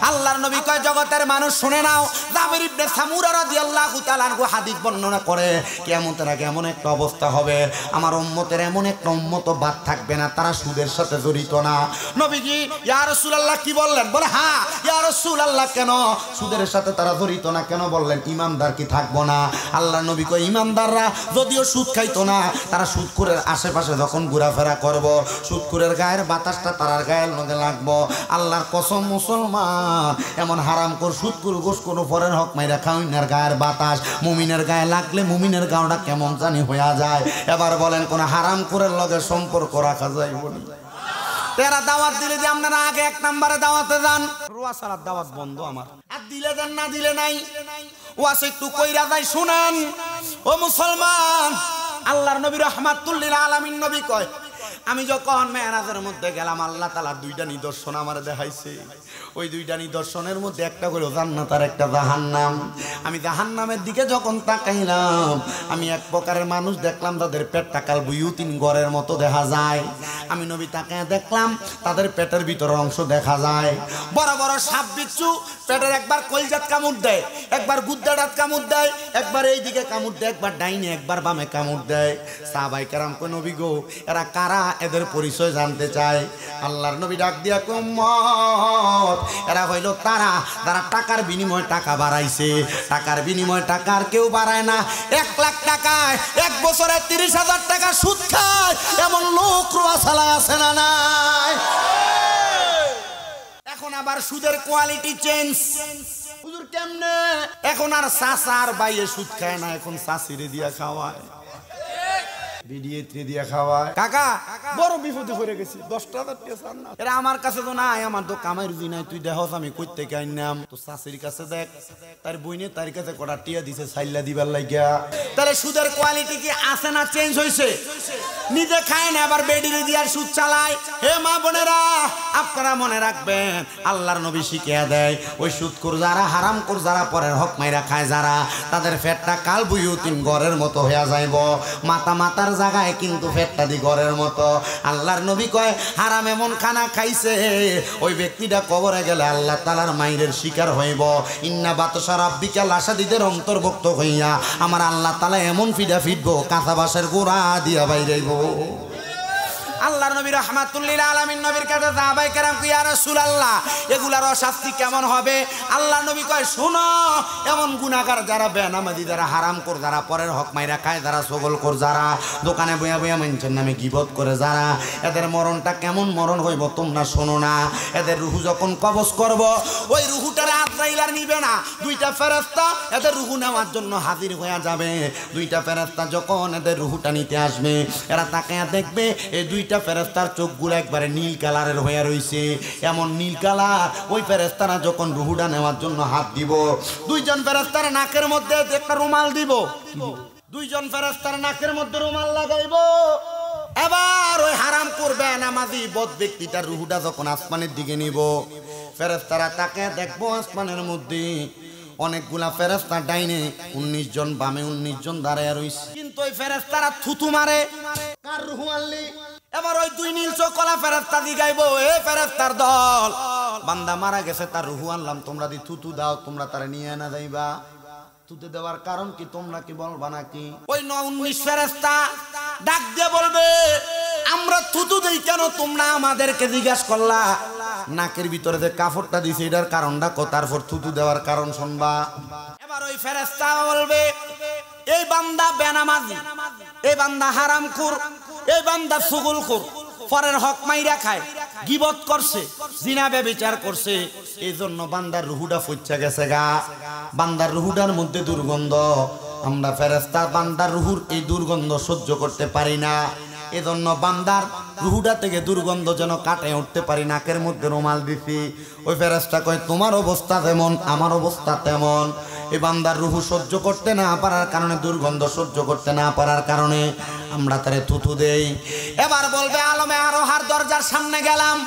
আল্লাহর নবী কয় জগতের মানুষ শুনে নাও, জাবির ইবনে সামুরা রাদিয়াল্লাহু তাআলা আনহু হাদিস বর্ণনা করে কিয়ামতের আগে এমন একটা অবস্থা হবে, আমার উম্মতের এমন একটা উম্মত বাদ থাকবে না তারা সুদের সাথে জড়িত না। নবীজি ইয়া রাসূলুল্লাহ কি বললেন? বলে হ্যাঁ ইয়া রাসূলুল্লাহ, কেন সুদের সাথে তারা জড়িত না কেন? বললেন ইমানদার কি থাকবো না? আল্লাহর নবী কয় ইমানদাররা যদিও সুদ খাইতো না, তারা সুদখোরের আশেপাশে যখন ঘোরাফেরা করব, সুদখোরের গায়ের বাতাসটা তার গায়ের মধ্যে লাগবো। আল্লাহর কসম মুসলমান, এমন হারামখোর সুদখোর ঘুষখোর পরের হক মাইরা খাউইনার গায়ের বাতাস মুমিনের গায়ে লাগলে মুমিনের গাওটা কেমন জানি হইয়া যায়। এবার বলেন কোন হারামখোরের লগে সম্পর্ক রাখা যায় বলি? তেরা দাওয়াত দিলে যে আপনারা আগে 1 নম্বরে দাওয়াতে যান, রোয়া সালাত দাওয়াত বন্ধ আমার। আর দিলে দেন না দিলে নাই, ওয়াস একটু কইরা যাই শুনেন ও মুসলমান। আল্লাহর নবী রাহমাতুল লিল আলামিন নবী কয় আমি যখন মেরাজের মধ্যে গেলাম আল্লাহ তাআলা 2টা নিদর্শন আমারে দেখাইছে। ওই 2টা নিদর্শনের মধ্যে একটা হলো জান্নাত আর একটা জাহান্নাম। আমি জাহান্নামের দিকে যখন তাকাইলাম আমি এক প্রকারের মানুষ দেখলাম তাদের পেট টাকাল বুয়ুতিন গড়ের মতো দেখা যায়। আমি নবী তাকায় দেখলাম তাদের পেটের ভিতরের অংশ দেখা যায়, বড় বড় সাপ বিচ্ছু পেটের একবার কলজাত কামড় দেয়, একবার গুদ্দাটাত কামড় দেয়, একবার এইদিকে কামড় দেয়, একবার ডাইনে একবার বামে কামড় দেয়। সাহাবায়ে কেরাম কয় নবী গো এরা কারা? এদের পরিচয় জানতে চায়। আল্লাহর নবী ডাক দিয়া কয় উম্মত এরা হইল তারা যারা টাকার বিনিময়ে টাকা বাড়াইছে। টাকার বিনিময়ে টাকা আর কেউ বাড়ায় না। 1 লাখ টাকায় 1 বছরে 30,000 টাকা সুদ খায় এমন লোক রোয়া সালা আছে না নাই? এখন আবার সুদের কোয়ালিটি চেঞ্জ। হুজুর কেমনে? এখন আর চাচার বাইয়ে সুদ খায় না, এখন চাচিরে দিয়া খাওয়ায়, বিডিএ দিয়া খাওয়ায়। কাকা বড় বিপদে পড়ে গেছি, 10,000 টাকা চান না। এরা আমার কাছে তো নাই, আমার তো কামাই রুজি নাই, তুই দেখস আমি কই থেকে আইনাম। তো চাচির কাছে দেখ, তার বইনে তার কাছে কটা টিয়া দিছে সাইল্লা দিবার লাগিয়া। তাহলে সুদের কোয়ালিটি কি আছে না চেঞ্জ হইছে? নিজে খায় না আবার বেডিরে দিয়ার সুদ চালায়। হে মা বোনেরা আপনারা মনে রাখবেন আল্লাহর নবী শিখিয়া দেয় ওই সুদখোর যারা হারামখোর যারা পরের হক মাইরা খায় যারা, তাদের পেটটা কাল বুয়ুতিন গড়ের মতো হইয়া যাইব। মাতার জায়গায় কিন্তু পেটটা দি গড়ের মতো। আল্লাহর নবী কয় হারাম এমন খানা খাইছে ওই ব্যক্তিটা কবরে গেলে আল্লাহ তাআলার মাইরের শিকার হইব। ইন্না বাতশা রাব্বিকা লাশাদীদের অন্তর্ভুক্ত হইয়া আমার আল্লাহ তাআলা এমন ফিডা ফিটবো কাঁচা বাঁশের গোড়া দিয়া বাইরেইব। আল্লাহর নবী রাহমাতুল লিল আলামিন নবীর কাছে সাহাবায়ে কেরাম কয় ইয়া রাসূলুল্লাহ এগুলার শাস্তি কেমন হবে? আল্লাহর নবী কয় শোনো, এমন গুনাহগার যারা বেনামাজি যারা হারামখোর যারা পরের হক মাইরা খায় যারা ছগলখোর যারা দোকানে বইয়া বইয়া মানুষের নামে গীবত করে যারা, এদের মরণটা কেমন মরণ হইব তোমরা শোনো না। এদের রূহ যখন কবজ করব ওই রূহটারে আজরাইল নিবে না, 2টা ফেরেশতা এদের রূহ নেওয়ার জন্য হাজির হয়ে যাবে। 2টা ফেরেশতা যখন এদের রূহটা নিতে আসবে এরা তাকায়া দেখবে এই 2টা ফেরেশতার চোখগুলো একবারে নীল কালারের হয়ে রইছে, এমন নীল কালার। ওই ফেরেশতারা যখন রুহুটা নেওয়ার জন্য হাত দিব 2জন ফেরেশতার নাকের মধ্যে একটা রুমাল দিব, 2জন ফেরেশতার নাকের মধ্যে রুমাল লাগাইব। এবার ওই হারাম করবে নামাজি বদ ব্যক্তিটার রুহুটা যখন আসমানের দিকে নিব ফেরেশতারা তাকে দেখবো আসমানের মধ্যে অনেকগুলা ফেরেশতা ডাইনে 19 জন, বামে 19 জন দাঁড়ায় রইছে। কিন্তু ওই ফেরেশতারা থুতু মারে কার রুহু আনলি। এবার ওই 2 নীল চোখলা ফেরেশতা দিগাইবো এ ফেরেশতার দল বান্দা মারা গেছে তার রুহু আনলাম, তোমরা দি থুতু দাও, তোমরা তারে নিয়ে না যাইবা। থুতু দেওয়ার কারণ কি তোমরা কি বলবা নাকি? ওই 19 ফেরেশতা ডাক দিয়ে বলবে আমরা থুতু দেই কেন, তোমরা আমাদেরকে জিজ্ঞাসা করলা। নাকের ভিতরে যে কাপড়টা দিছে এটার কারণটা কো, তারপর থুতু দেওয়ার কারণ শুনবা। এবার ওই ফেরেশতা বলবে এই বান্দা বেনামাজি, এই বান্দা হারামখোর, এই বান্দা ছগলখোর, পরের হক মাইরা খায়, গীবত করছে, জিনা ব্যভিচার করছে, এইজন্য বান্দার রুহুটা ফইচ্ছা গেছে গা। বান্দার রুহুটার মধ্যে দুর্গন্ধ, আমরা ফেরেশতা বান্দার রুহুর এই দুর্গন্ধ সহ্য করতে পারি না। এজন্য বান্দার রুহুটা থেকে দুর্গন্ধ যেন কাটে উঠতে পারি নাকের মধ্যে রুমাল দিছি। ওই ফেরেশতা কয় তোমার অবস্থা যেমন আমার অবস্থা তেমন। এই বান্দার রুহু সহ্য করতে না পারার কারণে, দুর্গন্ধ সহ্য করতে না পারার কারণে আমরা তারে থুতু দেই। এবার বলবে আলমে আরোহার দরজার সামনে গেলাম,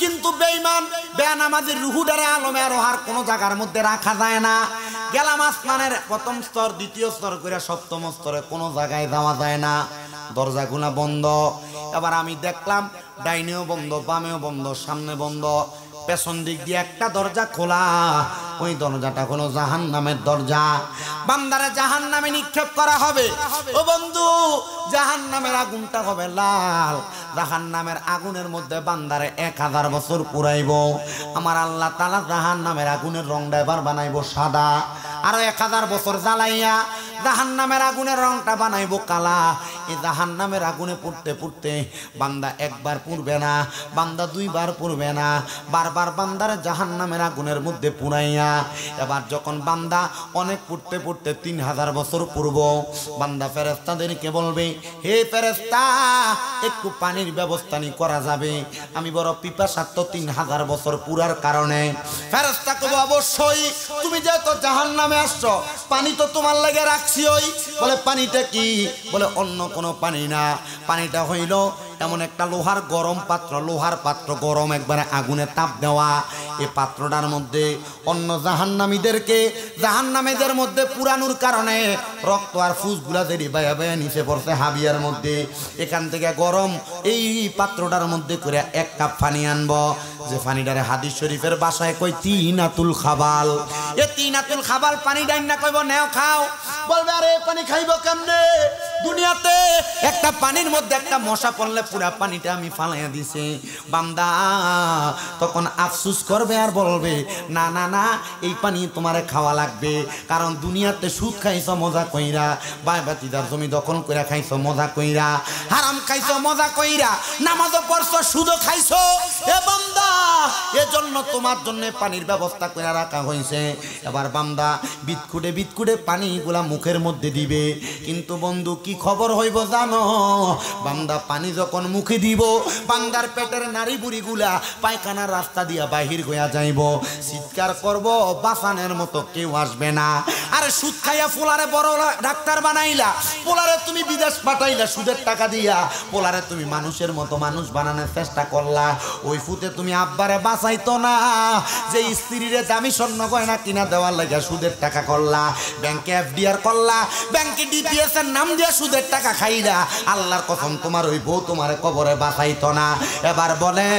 কিন্তু বেঈমান বেনামাজির রুহুটারে আলমে আরোহার কোনো জায়গার মধ্যে রাখা যায় না। গেলাম আসমানের প্রথম স্তর, দ্বিতীয় স্তর করে সপ্তম স্তরে কোনো জায়গায় যাওয়া যায় না, দরজাগুলা বন্ধ। এবার আমি দেখলাম ডাইনেও বন্ধ, বামেও বন্ধ, সামনে বন্ধ, পেছন দিক দিয়ে একটা দরজা খোলা, ওই দরজাটা হলো জাহান্নামের দরজা। বান্দারে জাহান্নামে নিক্ষেপ করা হবে। ও বন্ধু, জাহান্নামের আগুনটা হবে লাল। জাহান্নামের আগুনের মধ্যে বান্দারে 1000 বছর পুরাইব। আমার আল্লাহ তাআলা জাহান্নামের আগুনের রংটা এবার বানাইব সাদা, আরো 1000 বছর জ্বালাইয়া জাহান্নামের আগুনের রংটা বানাইব কালা। এই জাহান্নামের আগুনে পুড়তে পুড়তে বান্দা একবার পুড়বে না, বান্দা দুইবার পুড়বে না, বারবার বান্দার জাহান্নামের আগুনের মধ্যে পুড়াইয়া এবার যখন বান্দা অনেক পুড়তে পুড়তে 3000 বছর পুড়ব, বান্দা ফেরেশতাদেরকে বলবে, হে ফেরেশতা, একটু পানির ব্যবস্থা নি করা যাবে? আমি বড় পিপাসার্থ 3000 বছর পুরার কারণে। ফেরেশতা কবে, অবশ্যই, তুমি যেহেতু জাহান্নামে আসছো, পানি তো তোমার লাগে রাখছি। ওই বলে, পানিটা কি? বলে, অন্য কোনো পানি না, পানিটা হইল এমন একটা লোহার গরম পাত্র, লোহার পাত্র গরম, একবারে আগুনে তাপ দেওয়া। এই পাত্রটার মধ্যে অন্য জাহান্নামীদের মধ্যে পুরানোর কারণে রক্ত আর ফুসগুলা দেরি বায়া বায়া নিচে পড়ছে হাবিয়ার মধ্যে। এখান থেকে গরম এই পাত্রটার মধ্যে করে 1 কাপ পানি আনবো, যে পানিটারে হাদিস শরীফের ভাষায় কই তিনাতুল খাবাল। এ তিনাতুল খাবাল পানি ডাইন না কইব নেও খাও। বলবে, আরে পানি খাইব কেমনে? দুনিয়াতে একটা পানির মধ্যে একটা মশা পড়লে পুরা পানিটা আমি ফালাইয়া দিছি। বান্দা তখন আফসোস করবে আর বলবে, না না না, এই পানি তোমারে খাওয়া লাগবে। কারণ দুনিয়াতে সুদ খাইছো মজা কইরা, বায়বাতিদার জমি দখল কইরা খাইছো মজা কইরা, হারাম খাইছো মজা কইরা, নামাজও পড়ছো, সুদও খাইছো। এ বান্দা, এজন্য তোমার জন্য পানির ব্যবস্থা করে রাখা হয়েছে। এবার বান্দা বিটকুটে বিটকুটে পানিগুলা মুখের মধ্যে দিবে। কিন্তু বন্ধু, কি খবর হইব জানো? বান্দা পানি যখন মুখে দিব, বান্দার পেটের নারী বুড়িগুলা পায়খানার রাস্তা দিয়া বাহির হইয়া যাইব। চিৎকার করব, বাঁচানোর মতো কেউ আসবে না। আরে সুদ খাইয়া পোলারে বড় ডাক্তার বানাইলা, পোলারে তুমি বিদেশ পাঠাইলা সুদের টাকা দিয়া, পোলারে তুমি মানুষের মতো মানুষ বানানোর চেষ্টা করলা। ওই ফুতে তুমি আব্বারে বাঁচাইতো না, যে স্ত্রীরে দামি স্বর্ণ গয়না কিনা দেওয়ার লাগে সুদের টাকা করলা, ব্যাংকে FDR করলা, ব্যাংকে DPS এর নাম দিয়ে সুদের টাকা খাইলা। আল্লাহর কসম, তোমার ওই বউ তোমার কবরে বাঁচাইতো না। এবার বলে,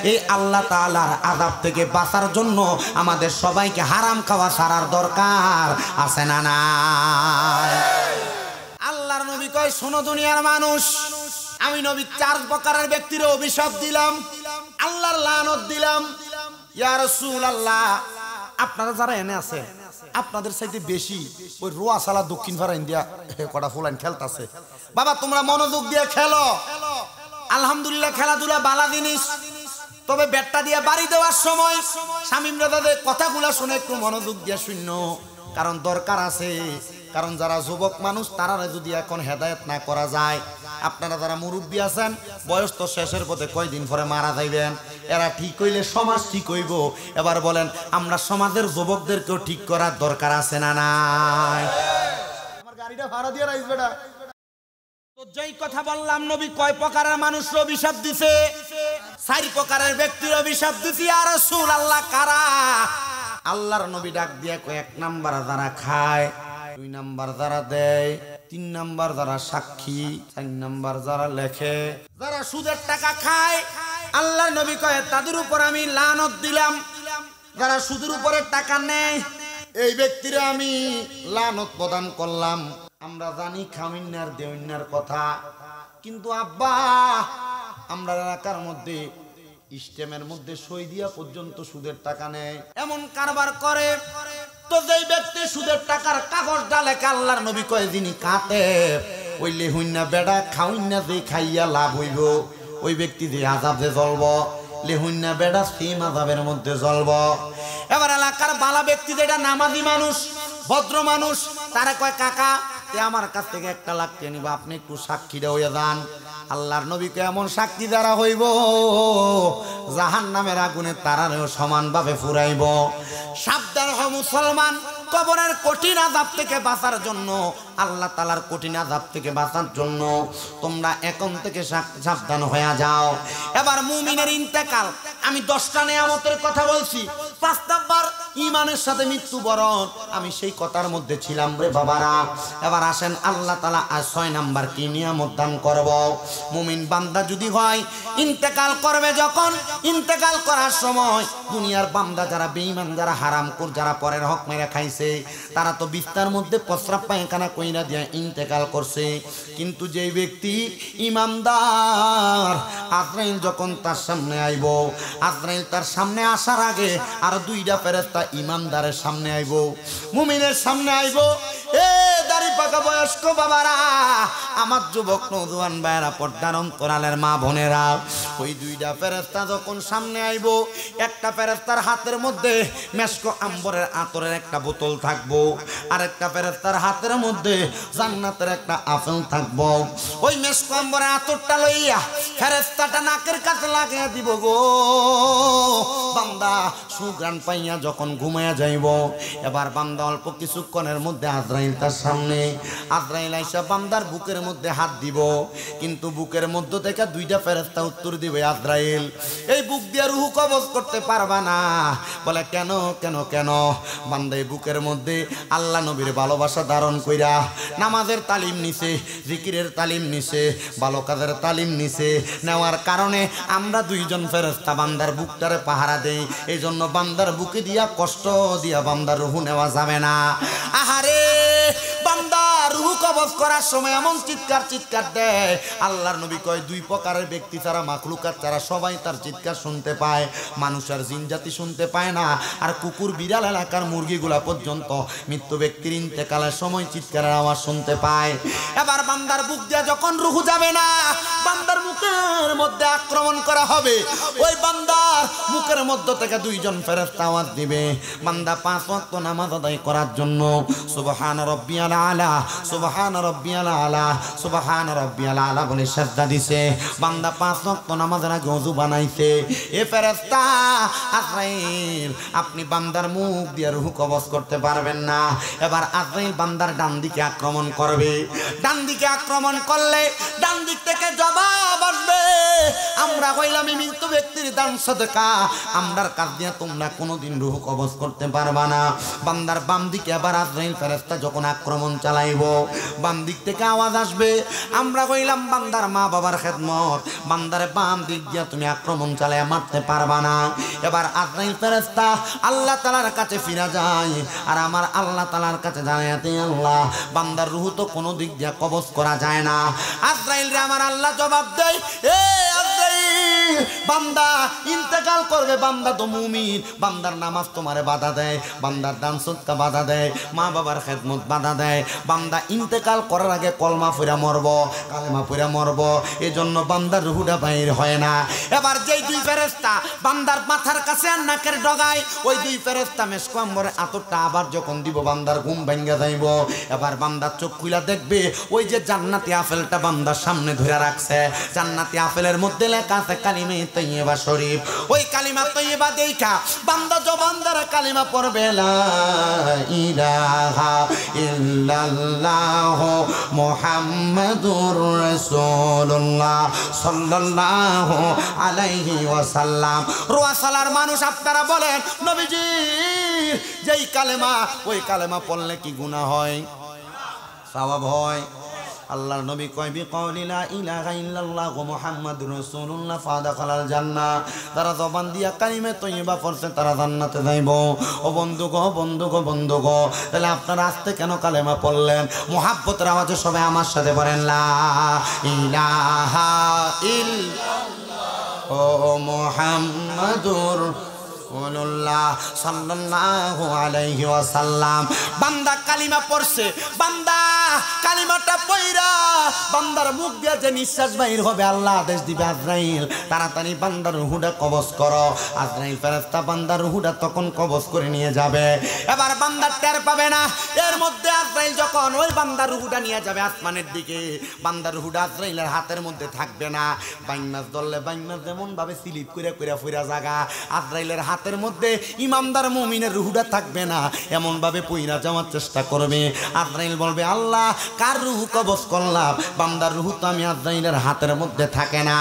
এই আল্লাহ তাআলার আযাব থেকে বাঁচার জন্য আমাদের সবাইকে হারাম খাওয়া ছাড়ার দরকার আছে না নাই? আল্লাহর নবী কয়, শোনো দুনিয়ার মানুষ, আমি নবী 4 প্রকারের ব্যক্তির অভিশাপ দিলাম, আল্লাহর লানত দিলাম। ইয়া রাসূলুল্লাহ, আপনারা যারা এনে আছে, আপনাদের চাইতে বেশি ওই রোয়াশালা দক্ষিণ পাড়া ইন্ডিয়া কটা ফুলাইন খেলতেছে। বাবা, তোমরা মনোযোগ দিয়ে খেলো। আলহামদুলিল্লাহ, খেলাধুলা বালা জিনিস, তবে ব্যাটটা দিয়ে বাড়ি দেওয়ার সময় শামীম রাজাদের কথাগুলা শুনে একটু মনোযোগ দিয়ে শূন্য, কারণ দরকার আছে। কারণ যারা যুবক মানুষ, তারা যদি এখন হেদায়েত না করা যায়, আপনারা যারা মুরব্বী আছেন, বয়স তো শেষের পথে, কয়দিন পরে মারা যাইবেন। এরা ঠিক হইলে সমাজ ঠিক হইব। এবার বলেন, আমরা সমাজের যুবকদেরকেও ঠিক করার দরকার আছে না নাই? আমার গাড়িটা ভাড়া দিয়ে রাখবে না তো। যেই কথা বললাম, নবী কয় প্রকারের মানুষের অভিশাপ দিছে? 4 প্রকারের ব্যক্তির অভিশাপ দিছি। ইয়া রাসূলুল্লাহ, কারা? আল্লাহর নবী ডাক দিয়া কয়, 1 নাম্বার যারা খায়, 2 নাম্বার যারা দেয়, 3 নাম্বার যারা সাক্ষী, 4 নাম্বার যারা লেখে। যারা সুদের টাকা খায়, আল্লাহর নবী কয়, তাদের উপর আমি লানত দিলাম। যারা সুদের উপরে টাকা নেয়, এই ব্যক্তিরা আমি লানত প্রদান করলাম। আমরা জানি খামিন্নার দেউন্নার কথা, কিন্তু আব্বা, আমরা এলাকার মধ্যে ইস্টেমের মধ্যে সই দিয়া পর্যন্ত সুদের টাকা নেয়, এমন কারবার করে। তো যেই ব্যক্তি সুদের টাকার কাগজটা লেখে, আল্লাহর নবী কয়, যিনি কাটে ওই লেহুইনা বেড়া খাউইনা যে খাইয়া লাভ হইব, ওই ব্যক্তি যে আযাবে জ্বলব, লেহুইনা বেড়া সেম আযাবের মধ্যে জ্বলব। এবার এলাকার বালা ব্যক্তি, যেটা নামাজি মানুষ, ভদ্র মানুষ, তারা কয়, কাকা, আমার কাছ থেকে 1 লাখ টাকা নিবা, আপনি একটু সাক্ষীরা হইয়া যান। আল্লাহর নবীকে এমন সাক্ষী দ্বারা হইব, জাহান্নামের আগুনে তারারেও সমানভাবে ফুরাইব। সাবধান হও মুসলমান, কবরের কঠিন আযাব থেকে বাঁচার জন্য, আল্লাহ তাআলার কঠিন আযাব থেকে বাঁচার জন্য তোমরা এখন থেকে সাবধান হয়ে যাও। এবার মুমিনের ইন্তেকাল, আমি 10টা নেয়ামতের কথা বলছি। 5 নাম্বার, ঈমানের সাথে মৃত্যুবরণ। আমি সেই কথার মধ্যে ছিলাম রে বাবারা। এবার আসেন আল্লাহ তাআলা 6 নাম্বার কি নিয়ামত দান করব। মুমিন বান্দা যদি হয় ইন্তেকাল করবে, যখন ইন্তেকাল করার সময় দুনিয়ার বান্দা যারা বেঈমান, যারা হারামখোর, যারা পরের হক মেরে খাইছে, তারা তো বিস্তার মধ্যে প্রস্রাব পায়খানা কইরা দিয়ে ইন্তেকাল করছে। কিন্তু যেই ব্যক্তি ইমানদার, আজরাইল যখন তার সামনে আইব, আজরাইল তার সামনে আসার আগে আর 2টা ফেরেশতা ইমানদারের সামনে আইব, মুমিনের সামনে আইব। এ দাড়ি পাকা বয়স্ক বাবারা, আমার যুবক নওজোয়ান ভাইরা, পর্দার অন্তরালের মা বোনেরা, ওই 2টা ফেরেশতা যখন সামনে আইব, একটা ফেরেশতার হাতের মধ্যে মেশকো আম্বরের আতরের একটা বোতল থাকবো, আর একটা ফেরেশতার হাতের মধ্যে জান্নাতের একটা আপেল থাকবো। ওই মেশকো আম্বরের আতরটা লইয়া ফেরেশতাটা নাকের কাছে লাগিয়ে দিব গো। বান্দা সুগ্রাণ পাইয়া যখন ঘুমাইয়া যাইব, এবার বান্দা অল্প কিছুক্ষণের মধ্যে আজরাইল তার সামনে, আজরাইল আইসা বান্দার বুকের মধ্যে হাত দিব, কিন্তু বুকের মধ্য থেকে 2টা ফেরেশতা উত্তর দিবে, আজরাইল এই বুক দিয়ে রূহ কবজ করতে পারবা না। বলে কেন কেন কেন? বান্দা এই বুকের মধ্যে আল্লাহ নবীর ভালোবাসা ধারণ কইরা নামাজের তালিম নিছে, জিকিরের তালিম নিছে, ভালো কাজের তালিম নিছে, নেওয়ার কারণে আমরা 2জন ফেরেশতা বান্দার বুকটারে পাহারা দেই। এই জন্য বান্দার বুকে দিয়া কষ্ট দিয়া বান্দার রূহ নেওয়া যাবে না। আহারে বান্দা রূহ কবজ করার সময় এমন চিৎকার দেয়, আল্লাহর নবী কয় 2 প্রকারের ব্যক্তি ছাড়া, মাখলুকাত ছাড়া সবাই তার চিৎকার শুনতে পায়। মানুষ আর জিন জাতি শুনতে পায় না, আর কুকুর বিড়াল এলাকার মুরগিগুলা পর্যন্ত মৃত্যু ব্যক্তির ইন্তেকালের সময় চিৎকারের আওয়াজ শুনতে পায়। এবার বান্দার বুক দিয়ে যখন রূহ যাবে না, বান্দার মুখের মধ্যে আক্রমণ করা হবে। ওই বান্দার মুখের মধ্য থেকে 2জন ফেরেশতা আওয়াজ দিবে, বান্দা 5 ওয়াক্ত নামাজ আদায় করার জন্য সুবহান রাব্বিয়াল আলা, সুবহান রাব্বিয়াল আলা, সুবহান রাব্বিয়াল আলা বলে সিজদা দিছে। বান্দা 5 ওয়াক্ত নামাজের আগে ওযু বানাইছে। এ ফেরেশতা আজরাইল, আপনি বান্দার মুখ দিয়ে রূহ কবজ করতে পারবেন না। এবার আজরাইল বান্দার ডান দিকে আক্রমণ করবে। ডান দিকে আক্রমণ করলে ডান দিক থেকে জবাব আসবে, আমরা কইলাম মৃত ব্যক্তির দান সদকা, আমরার কাজ দিয়ে তোমরা কোনোদিন রূহ কবজ করতে পারবা না। বান্দার বাম দিকে আবার আজরাইল ফেরেশতা যখন আক্রমণ চালাইব, বাম দিক থেকে আওয়াজ আসবে, আমরা কইলাম বান্দার মা বাবার খেদমত, বান্দারে বাম দিক দিয়ে তুমি আক্রমণ চালাইয়া মারতে পারবা না। এবার আজরাইল ফেরেশতা আল্লাহ তাআলার কাছে ফিরা যায়, আর আমার আল্লাহ তাআলার কাছে জানাতে, আল্লাহ বান্দার রূহ তো কোনো দিক দিয়ে কবজ করা যায় না। আজরাইল রে আমার আল্লাহ জবাব দেয়, এ আজরাইল, বান্দা ইন্তেকাল করবে, বান্দা তো মুমিন, বান্দার নামাজ তোমারে বাধা দেয়, বান্দার দান সদকা বাধা দেয়, মা বাবার খেদমত বাধা দেয়, বান্দা ইন্তেকাল করার আগে কলমা পড়া মরব, কালেমা পড়া মরব, এজন্য বান্দার রূহটা বাইর হয় না। এবার যেই 2 ফেরেশতা বান্দার মাথার কাছে আর নাকের ডগায়, ওই 2 ফেরেশতা মেশকো আম্বরের আতরটা আবার যখন দিব, বান্দার ঘুম ভাঙ্গা যাইব। এবার বান্দার চোখ খুলা দেখবে, ওই যে জান্নাতি আপেলটা বান্দার সামনে ধরে রাখছে, জান্নাতি আপেলের মধ্যে লেখা আছে কালিমা তৈয়বা শরীফ। ওই কালিমা তৈয়বা দেখা বান্দা জবান দ্বারা কালিমা পড়বে, লা ইলাহা ইল্লাল্লাহ মুহাম্মাদুর রাসূলুল্লাহ সাল্লাল্লাহু আলাইহি ওয়াসাল্লাম। রোয়াসালার মানুষ আপনারা বলেন, নবীজি যেই কালেমা, ওই কালেমা পড়লে কি গুনাহ হয়? সওয়াব হয়। আল্লাহর নবী কয়, বিকাউলি লা ইলাহা ইল্লাল্লাহ মুহাম্মাদুর রাসূলুল্লাহ ফাদাখালাল জান্নাহ, তারা জবান দিয়া কালিমা তৈয়বা পড়ছে তারা জান্নাতে যাইব। ও বন্ধুগো, তাহলে আপনারা আস্তে কেন কালেমা পড়লেন? মুহাব্বতের আওয়াজে সবাই আমার সাথে বলেন, লা ইলাহা ইল্লাল্লাহ ও মুহাম্মাদুর রাসূলুল্লাহ সাল্লাল্লাহু আলাইহি ওয়াসাল্লাম। বান্দা কালিমা পড়ছে, বান্দা কালিমাটা পয়রা বান্দার মুখ দিয়ে যে নিঃশ্বাস বাহির হবে, আল্লাহ আদেশ দিবে, আজরাইল তাড়াতাড়ি বান্দার রূহটা কবজ করো। আজরাইল ফেরেশতা বান্দার রূহটা তখন কবজ করে নিয়ে যাবে। এবার বান্দা টের পাবে না। এর মধ্যে আজরাইল যখন ওই বান্দার রূহটা নিয়ে যাবে আসমানের দিকে, বান্দার রূহটা আজরাইলের হাতের মধ্যে থাকবে না। বাইন মাছ ধরলে বাইন মাছ যেমন ভাবে স্লিপ করে ফুরা জায়গা, আজরাইলের হাতের মধ্যে ইমানদার মুমিনের রূহটা থাকবে না, এমন ভাবে পইরা যাওয়া নেওয়ার চেষ্টা করবে। আজরাইল বলবে আল্লাহ কার রূহ কবজ করলাম, বান্দার রূহ তো আমি আজরাইলের হাতের মধ্যে থাকে না।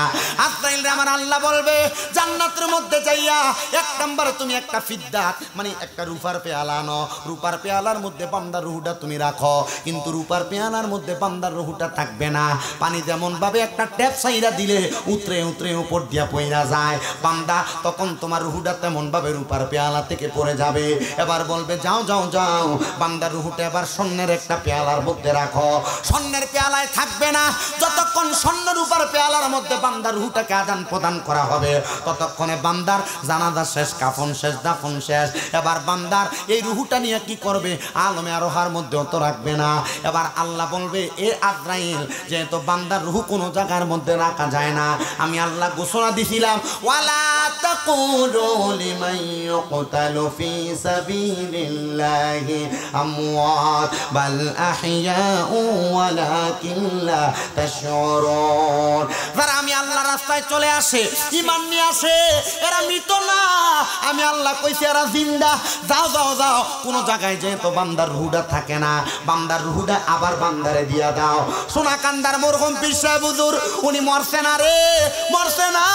আজরাইল আমার আল্লাহ বলবে জান্নাতের মধ্যে যাইয়া 1 নাম্বার তুমি একটা ফিদ্দাত মানে একটা রূপার পেয়ালা আনো, রূপার পেয়ালার মধ্যে বান্দার রূহটা তুমি রাখো, কিন্তু রূপার পেয়ালার মধ্যে বান্দার রূহটা থাকবে না। পানি যেমন ভাবে একটা ট্যাপ সাইরা দিলে উতরে উতরে উপর দিয়া পইরা যায়, বান্দা তখন তোমার রূহটা তেমন ভাবে রূপার পেয়ালা থেকে পড়ে যাবে। এবার বলবে যাও যাও যাও, বান্দার রূহটা এবার স্বর্ণের একটা পেয়ালার মধ্যে রাখো। স্বর্ণের পেয়ালায় থাকবে না, যতক্ষণ স্বর্ণ রূপার পেয়ালার মধ্যে বান্দার রূহটাকে আদান প্রদান করা হবে ততক্ষণে বান্দার জানাজা শেষ, কাফন শেষ, দাফন শেষ। এবার বান্দার এই রূহটা নিয়ে কি করবে, আলমে আরোহার মধ্যে অত রাখবে না। এবার আল্লাহ বলবে এ আজরাইল যেহেতু বান্দার রূহ কোনো জায়গার মধ্যে রাখা যায় না, আমি আল্লাহ ঘোষণা দিছিলাম ওয়ালা তাকুলু লিমান ইউকতালু ফি সাবিলিল্লাহি আমওয়াত বাল আহইয়াউ ওয়ালাকিন লা তাশউরুন। যারা আমি আল্লাহর রাস্তায় চলে আসে, ঈমান নিয়ে আসে, এরা মৃত না, আমি আল্লাহ কইছি এরা জিন্দা। যাও যাও যাও, কোন জায়গায় যেহেতু বান্দার রূহটা থাকে না, বান্দার রূহটা আবার বান্দারে দিয়া দাও। সোনাকান্দার মরহুম পীর সাহেব হুজুর উনি মরছে না রে, মরছে না,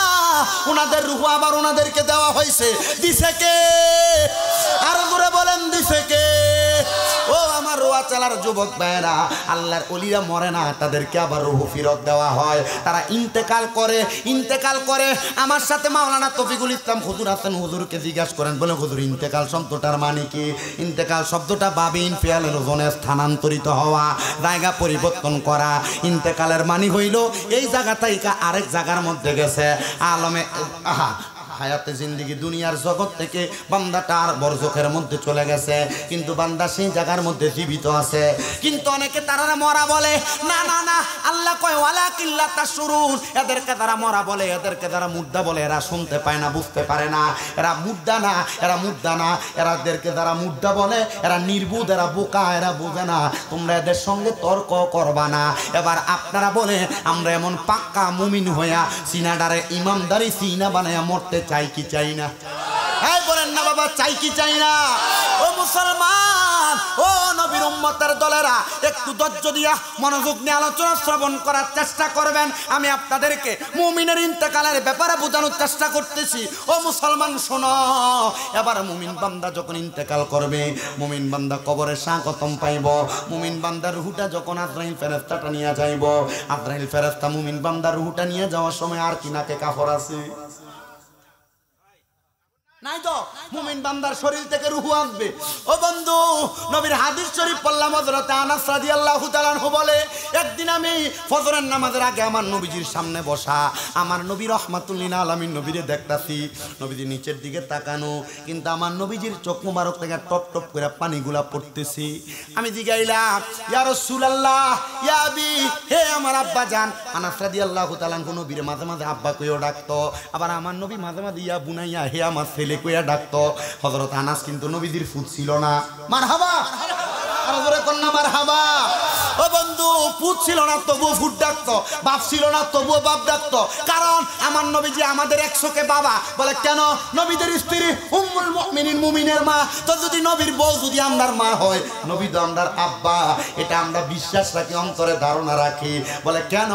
ওনাদের রূহ আবার ওনাদেরকে দেওয়া হয়েছে। দিছে কে? আরো জোরে বলেন দিছে কে? ও আমার রোয়া চালার যুবক ভাইরা, আল্লাহর ওলিরা মরে না, তাদেরকে আবার রূহ ফিরত দেওয়া হয়। তারা ইন্তেকাল করে, ইন্তেকাল করে। আমার সাথে মাওলানা তৌফিকুল ইসলাম হুজুর আছেন, হুজুরকে জিজ্ঞাসা করেন, বলে হুজুর ইন্তেকাল শব্দটার মানে কি? ইন্তেকাল শব্দটা বাবিন ফিয়ালের ওজনে স্থানান্তরিত হওয়া, জায়গা পরিবর্তন করা। ইন্তেকালের মানে হইল এই জায়গা থেকে আরেক জায়গার মধ্যে গেছে। আলমে হায়াতে জিন্দিগি দুনিয়ার জগৎ থেকে বান্দাটা আর বরজখের মধ্যে চলে গেছে, কিন্তু বান্দা সেই জায়গার মধ্যে জীবিত আছে। কিন্তু অনেকে তারা মরা বলে, না না না, আল্লাহ কয় ওয়ালাকিন লা তাশউরুন। এদেরকে তারা মরা বলে, এদেরকে তারা মুর্দা বলে, এরা শুনতে পায় না, বুঝতে পারে না, এরা মুর্দা না, এরা মুর্দা না, এরাদেরকে যারা মুর্দা বলে এরা নির্বুধ, এরা বোকা, এরা বোঝে না। তোমরা এদের সঙ্গে তর্ক করবা না। এবার আপনারা বলে আমরা এমন পাক্কা মুমিন হইয়া সিনাডারে ইমামদারি সিনা বানাইয়া মরতে চাই কি চাই না? হ্যাঁ বলেন না বাবা, চাই কি চাই না? ও মুসলমান, ও নবীর উম্মতের দলেরা, একটু ধৈর্য দিয়া মনোযোগ নিয়ে আলোচনা শ্রবণ করার চেষ্টা করবেন। আমি আপনাদেরকে মুমিনের ইন্তেকালের ব্যাপারে বোঝানোর চেষ্টা করতেছি। ও মুসলমান শোনো, এবার মুমিন বান্দা যখন ইন্তেকাল করবে, মুমিন বান্দা কবরে স্বাগতম পাইব। মুমিন বান্দার রূহটা যখন আজরাইল ফেরেশতাটা নিয়ে যাইব, আজরাইল ফেরেশতা মুমিন বান্দার রূহটা নিয়ে যাওয়ার সময় আর কি নাকে কাফর আছে? নাই তো, মুমিন বান্দার শরীর থেকে রূহ আসবে। ও বন্ধু, নবীর হাদিস শরীফ পড়লাম, হযরত আনাস রাদিয়াল্লাহু তাআলা আনহু বলে, একদিন আমি ফজরের নামাজের আগে আমার নবীজির সামনে বসা, আমার নবী রাহমাতুল লিল আলামিন নবীরে দেখতাছি, নবীজি নিচের দিকে তাকানো, কিন্তু আমার নবীজির চোখ মুবারক থেকে টপ টপ করে পানিগুলা পড়তেছি। আমি জিগাইলাম, ইয়া রাসূলুল্লাহ, ইয়া আবি, হে আমার আব্বা জান। আনাস রাদিয়াল্লাহু তাআলা আনহু নবীর মাঝে মাঝে আব্বা কইও ডাকতো, আবার আমার নবী মাঝে মাঝে ইয়া বুনাইয়া, হে আমার ছেলে কইয়া ডাকতো। হযরত আনাস কিন্তু নবীজির ফুট ছিল না। মারহাবা, আর জোরে কন্না মারহাবা। ও বন্ধু, পুত ছিল না তবুও ফুট ডাকতো, বাপ ছিল না তবুও বাপ ডাকতো। কারণ আমার নবীজি আমাদের 100কে বাবা বলে। কেন? নবীদের স্ত্রী উম্মুল মুমিনিন, মুমিনের মা। তো যদি নবীর বউ যদি আমরার মা হয়, নবী তো আমরার আব্বা, এটা আমরা বিশ্বাস রাখি, অন্তরে ধারণা রাখি। বলে কেন?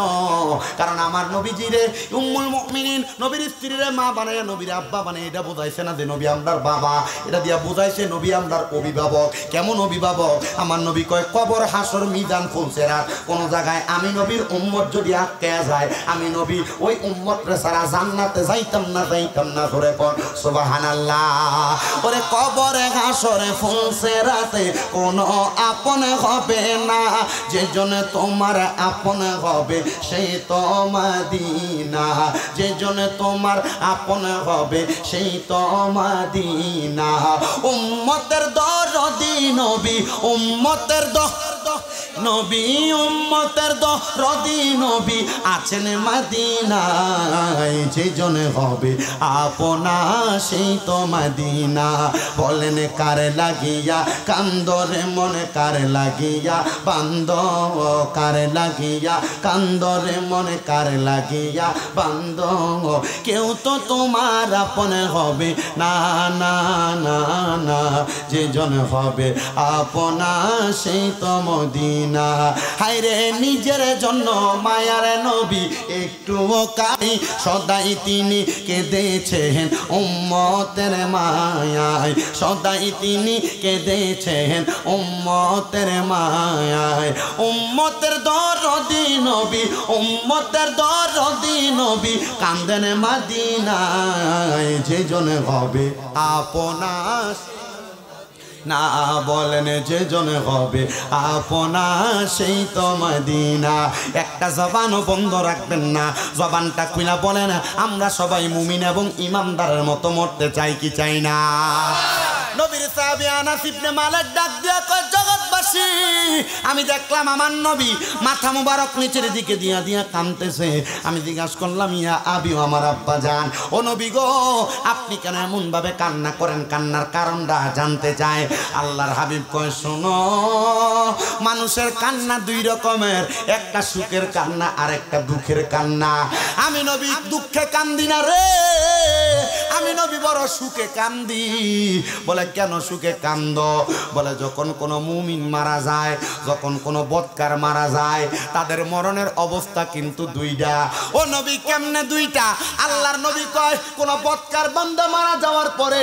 কারণ আমার নবীজিরে উম্মুল মুমিনিন, নবীর স্ত্রীরে মা বানায়, নবীর আব্বা বানায়, এটা বোঝাইছে না যে নবী আমরার বাবা, এটা দিয়া বোঝাইছে নবী আমরার অভিভাবক। কেমন অভিভাবক? আমার নবী কয় কবর, হাসর, মিজান, ফুলসেরাত, কোন জায়গায় আমি নবীর উম্মত যদি আটকে যায়, আমি নবী ওই উম্মত রে সারা জান্নাতে যাইতাম না, যাইতাম না। ধরে পড় সুবহানাল্লাহ। ওরে কবরে, হাসরে, ফুলসেরাতে কোন আপন হবে না, যে জন্য তোমার আপন হবে সেই তো মদিনা, যে জন্য তোমার আপন হবে সেই তো মদিনা। উম্মতের দরদি নবী, উম্মতের নবী উম্মতের দরদি নবী আছেন মদিনায়, যে জনে হবে আপনা সেই তো মদিনা। বলেন কার লাগিয়া কান্দরে মনে, কার লাগিয়া বান্দ, কার লাগিয়া কান্দরে মনে, কার লাগিয়া বান্দ, কেউ তো তোমার আপন হবে না না না না, যে জন হবে আপনা সেই তো মদিনা। হায়রে নিজের জন্য মায়ার নবী একটুও কাই, সদাই তিনি কেঁদেছেন উম্মতের মায়ায়, সদাই তিনি কেঁদেছেন উম্মতের মায়ায়। উম্মতের দরদি নবী, উম্মতের দরদি নবী কান্দেন মদিনায়, যে জন হবে আপনা না, বলেন যে জন হবে আপনা সেই তো মদিনা। একটা জবানও বন্ধ রাখবেন না, জবানটা খুলে বলেন আমরা সবাই মুমিন এবং ইমানদারের মতো মরতে চাই কি চাই না? নবীর সাহাবী আনাস ইবনে মালিক ডাক দিয়া কয়, জগৎবাসী আমি দেখলাম আমার নবী মাথা মুবারক নিচের দিকে দিয়া দিয়া কাঁদতেছে। আমি জিজ্ঞাসা করলাম, ইয়া আবি, আমার আব্বা জান, ও নবী গো আপনি কেন এমন ভাবে কান্না করেন? কান্নার কারণটা জানতে চায়। আল্লাহর হাবিব কয়, শোনো, মানুষের কান্না দুই রকমের, একটা সুখের কান্না আর একটা দুঃখের কান্না। আমি নবী দুঃখে কান্দি না রে, আমি নবী বড় সুখে কান্দি। বলে কেন সুখে কান্দ? বলে যখন কোনো মুমিন মারা যায়, যখন কোনো বদকার মারা যায়, তাদের মরণের অবস্থা কিন্তু দুইটা। ও নবী কেমনে দুইটা? আল্লাহর নবী কয়, কোন বদকার বান্দা মারা যাওয়ার পরে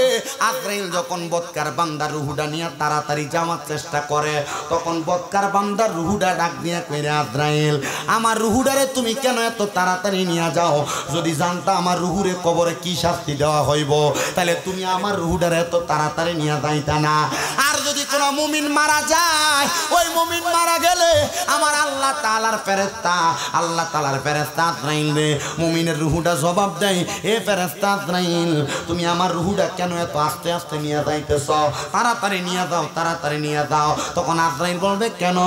আজরাইল যখন বদকার বান্দার রুহুটা নিয়ে তাড়াতাড়ি যাওয়ার চেষ্টা করে, তখন বদকার বান্দার রুহুটা ডাক দিয়ে কইরে, আজরাইল আমার রুহুটারে তুমি কেন এত তাড়াতাড়ি নিয়ে যাও? যদি জানতা আমার রুহুরে কবরে কি শাস্তি দেওয়া হইব, তাহলে তুমি আমার রুহুটারে এত তাড়াতাড়ি নিয়ে যাইতা না। আর যদি কোনো মুমিন মারা যায়, ওই মুমিন মারা গেলে আমার আল্লাহ তাআলার ফেরেশতা, আল্লাহ তাআলার ফেরেশতা আজরাইল রে মুমিনের রুহুটা জবাব দেয়, হে ফেরেশতা আজরাইল তুমি আমার রুহুটা কেন এত আস্তে আস্তে নিয়ে যাইতেছ? তাড়াতাড়ি নিয়ে যাও, তাড়াতাড়ি নিয়ে যাও। তখন আজরাইল বলবে, কেন?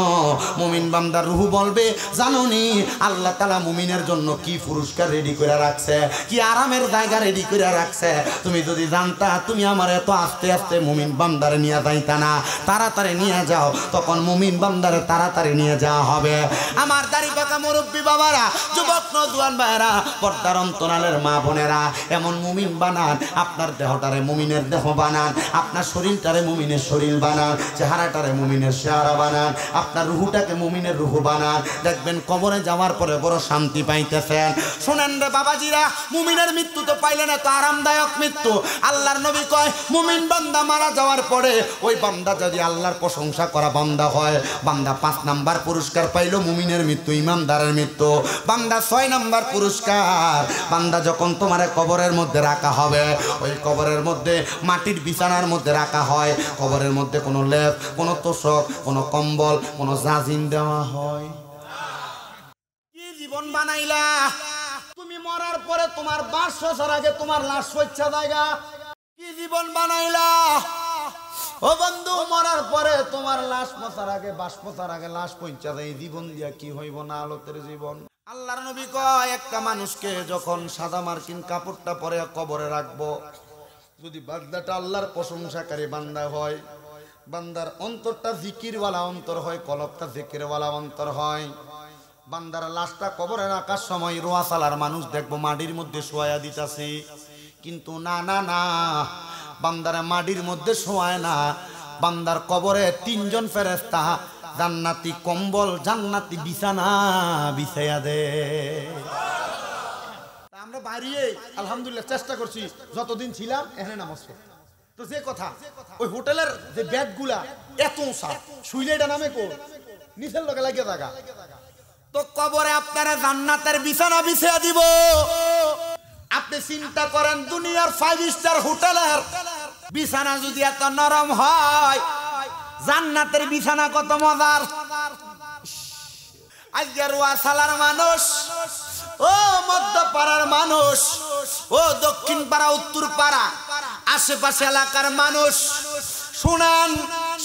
মুমিন বান্দার রুহু বলবে, জানোনি আল্লাহ তাআলা মুমিনের জন্য কি পুরস্কার রেডি করে রাখছে, কি আরামের জায়গা রেডি করে রাখছে। তুমি যদি জানতা তুমি আমার এত আস্তে আস্তে মুমিন বান্দারে নিয়ে যাইতা না, তাড়াতাড়ি নিয়ে যাও। তখন মুমিন বান্দারে তাড়াতাড়ি নিয়ে যাওয়া হবে। আমার দাড়ি পাকা মুরব্বী বাবারা, যুবক নওজোয়ান ভাইরা, পর্দার অন্তরালের মা বোনেরা, এমন মুমিন বানান, আপনার দেহটারে মুমিনের দেহ বানান, আপনার শরীরটারে মুমিনের শরীর বানান, চেহারাটারে মুমিনের চেহারা বানান, আপনার রুহুটাকে মুমিনের রুহু বানান। দেখবেন কবরে যাওয়ার পরে বড় শান্তি পাইতেছেন। শোনেন রে বাবাজিরা, মুমিনের মৃত্যু তো পাইলে না তো আরামদায়ক মৃত্যু। আল্লাহর নবী কয়, মুমিন বান্দা মারা যাওয়ার পরে ওই বান্দা যদি আল্লাহর প্রশংসা করা বান্দা হয়, বান্দা 5 নাম্বার পুরস্কার পাইল মুমিনের মৃত্যু, ইমানদারের মৃত্যু। বান্দা 6 নাম্বার পুরস্কার, বান্দা যখন তোমার কবরের মধ্যে রাখা হবে, ওই কবরের মধ্যে মাটির বিছানার মধ্যে রাখা হয়, কবরের মধ্যে কোনো লেপ, কোনো তোষক, কোনো কম্বল, কোনো জাজিম দেওয়া হয়। কি জীবন বানাইলা তুমি? মরার পরে তোমার বাস শোষার আগে তোমার লাশ পৌঁছা জায়গা। কি জীবন বানাইলা ও বন্ধু? মরার পরে তোমার লাশ পৌঁছার আগে, বাস পৌঁছার আগে লাশ পৌঁছা যায়। জীবন দিয়া কি হইব না আলোতের জীবন। আল্লাহর নবী কয়, একটা মানুষকে যখন সাদা মার্কিন কাপড়টা পরে কবরে রাখবো, যদি বান্দাটা আল্লাহর প্রশংসাকারী বান্দা হয়, বান্দার অন্তরটা জিকিরওয়ালা অন্তর হয়, কলবটা জিকিরওয়ালা অন্তর হয়, বান্দার লাশটা কবরে রাখার সময় রোয়াসালার মানুষ দেখবো মাটির মধ্যে শোয়া দিতাছে, কিন্তু না না না, বান্দারা মাটির মধ্যে শোয়ায় না, বান্দার কবরে 3 জন ফেরেশতা জান্নাতি কম্বল, জান্নাতি বিছানা বিছাইয়া দে। আমরা বাড়িয়ে আলহামদুলিল্লাহ চেষ্টা করছি, যতদিন ছিলাম এখানে নামাজ পড়ি। তো যে কথা, ওই হোটেলের যে বেডগুলা এত উঁচা, শুইলে এটা নামে কো নিচের লোকে লাগিয়ে থাকা। তো কবরে আপনারা জান্নাতের বিছানা বিছিয়ে দিব। আপনি চিন্তা করেন, দুনিয়ার 5 স্টার হোটেলের বিছানা যদি এত নরম হয়, জান্নাতের বিছানা কত মজার। আজকে রোয়াসালার মানুষ, ও মধ্যপাড়ার মানুষ, ও দক্ষিণ পাড়া, উত্তর পাড়া, আশেপাশে এলাকার মানুষ, শুনেন,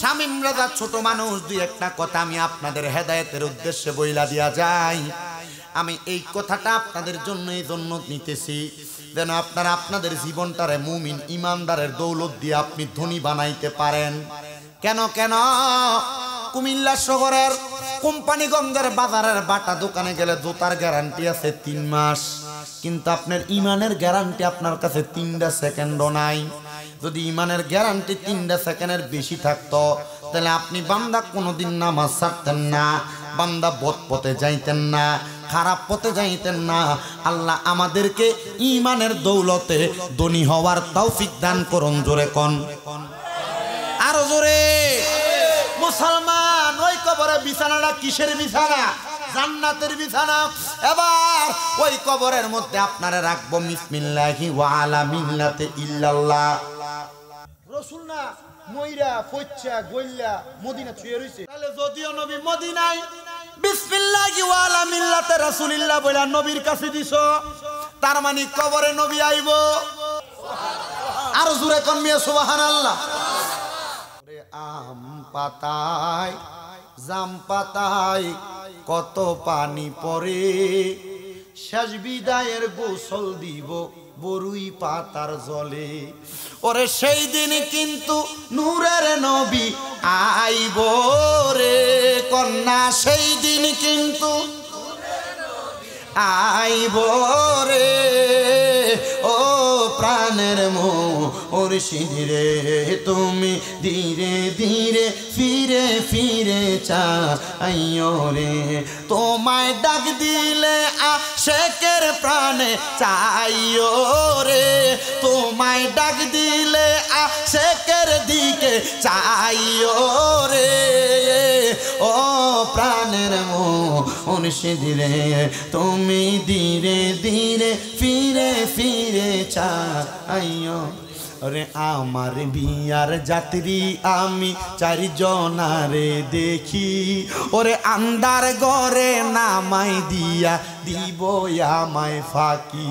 শামীম রাজা ছোট মানুষ, দুই একটা কথা আমি আপনাদের হেদায়েতের উদ্দেশ্যে বইলা দিয়া যাই। আমি এই কথাটা আপনাদের জন্য এই জন্য নিতেছি যেন আপনারা আপনাদের জীবনটারে মুমিন ইমানদারের দৌলত দিয়ে আপনি ধনী বানাইতে পারেন। কেন কেন কুমিল্লা শহরের কোম্পানিগঞ্জের বাজারের বাটা দোকানে গেলে জুতার গ্যারান্টি আছে 3 মাস, কিন্তু আপনার ইমানের গ্যারান্টি আপনার কাছে 3টা সেকেন্ডও নাই। যদি ইমানের গ্যারান্টি 3টা সেকেন্ডের বেশি থাকতো তাহলে আপনি বান্দা কোনোদিন নামাজ ছাড়তেন না, বান্দা বদ পথে যাইতেন না, খারাপ পথে যাইতেন না। আল্লাহ আমাদেরকে ইমানের দৌলতে ধনী হওয়ার তৌফিক দান করুন। জোরে কোন, আরো জোরে। মুসলমান, ওই কবরে বিছানাটা কিসের বিছানা? জান্নাতের বিছানা। এবার ওই কবরের মধ্যে আপনারা রাখবো বিসমিল্লাহি ওয়া আলা মিল্লাতে ইল্লাল্লাহ। রাসূল না ময়রা ফচ্চা গইল্লা মদিনা ছুঁয়ে রইছে, তাহলে যদিও নবী মদিনায় বিসমিল্লাহি ওয়া আলা মিল্লাতে রাসূলুল্লাহ বলে নবীর কাছে দিছো, তার মানে কবরে নবী আইবো। আর জোরে কোন মিয়া সুবহানাল্লাহ। আম পাতায় জাম পাতায় কত পানি পড়ে, শেষ বিদায়ের গোসল দিব বরুই পাতার জলে। ওরে সেই দিন কিন্তু নূরের নবী আইব রে কন্যা, সেই দিন কিন্তু আইব রে ও প্রাণের মুর্শিদ রে, তুমি ধীরে ধীরে ফিরে ফিরে চাইও রে, তোমায় ডাক দিলে আশেকের প্রাণে চাইও রে, তোমায় ডাক দিলে আশেকের দিকে চাইও রে ও প্রাণের মুর্শিদ রে, তুমি ধীরে ধীরে ফিরে ফিরে চাইও রে। আমার বিয়ার যাত্রী আমি 4 জনারে দেখি, ওরে আন্দার ঘরে নামাই দিয়া দিব আমায় ফাঁকি।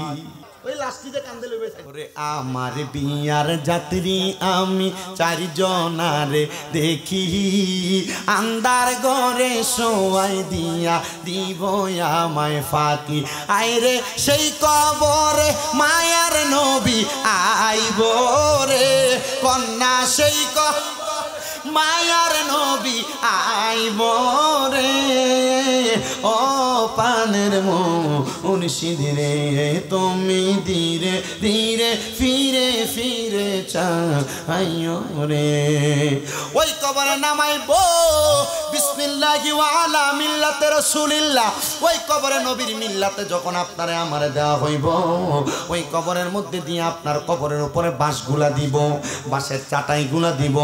ওই লাস্টিতে কান্দে লইবে। ওরে আমার বিয়ার যাত্রী আমি 4 জনারে দেখি, আন্দার ঘরে শোয়াই দিয়া দিব আমায় ফাঁকি। আইরে সেই কবরে মায়ার নবী আইব রে কন্যা, সেই মায়ার নবী আইব রে ও পানের মুর্শিদ রে, তুমি ধীরে ধীরে ফিরে ফিরে চাইও রে। ওই কবরে নামাইব বিসমিল্লাহি ওয়া আলা মিল্লাতে রাসূলিল্লাহ। ওই কবরে নবীর মিল্লাতে যখন আপনারে আমারে দেওয়া হইব, ওই কবরের মধ্যে দিয়ে আপনার কবরের উপরে বাঁশগুলা দিব, বাঁশের চাটাইগুলা দিব,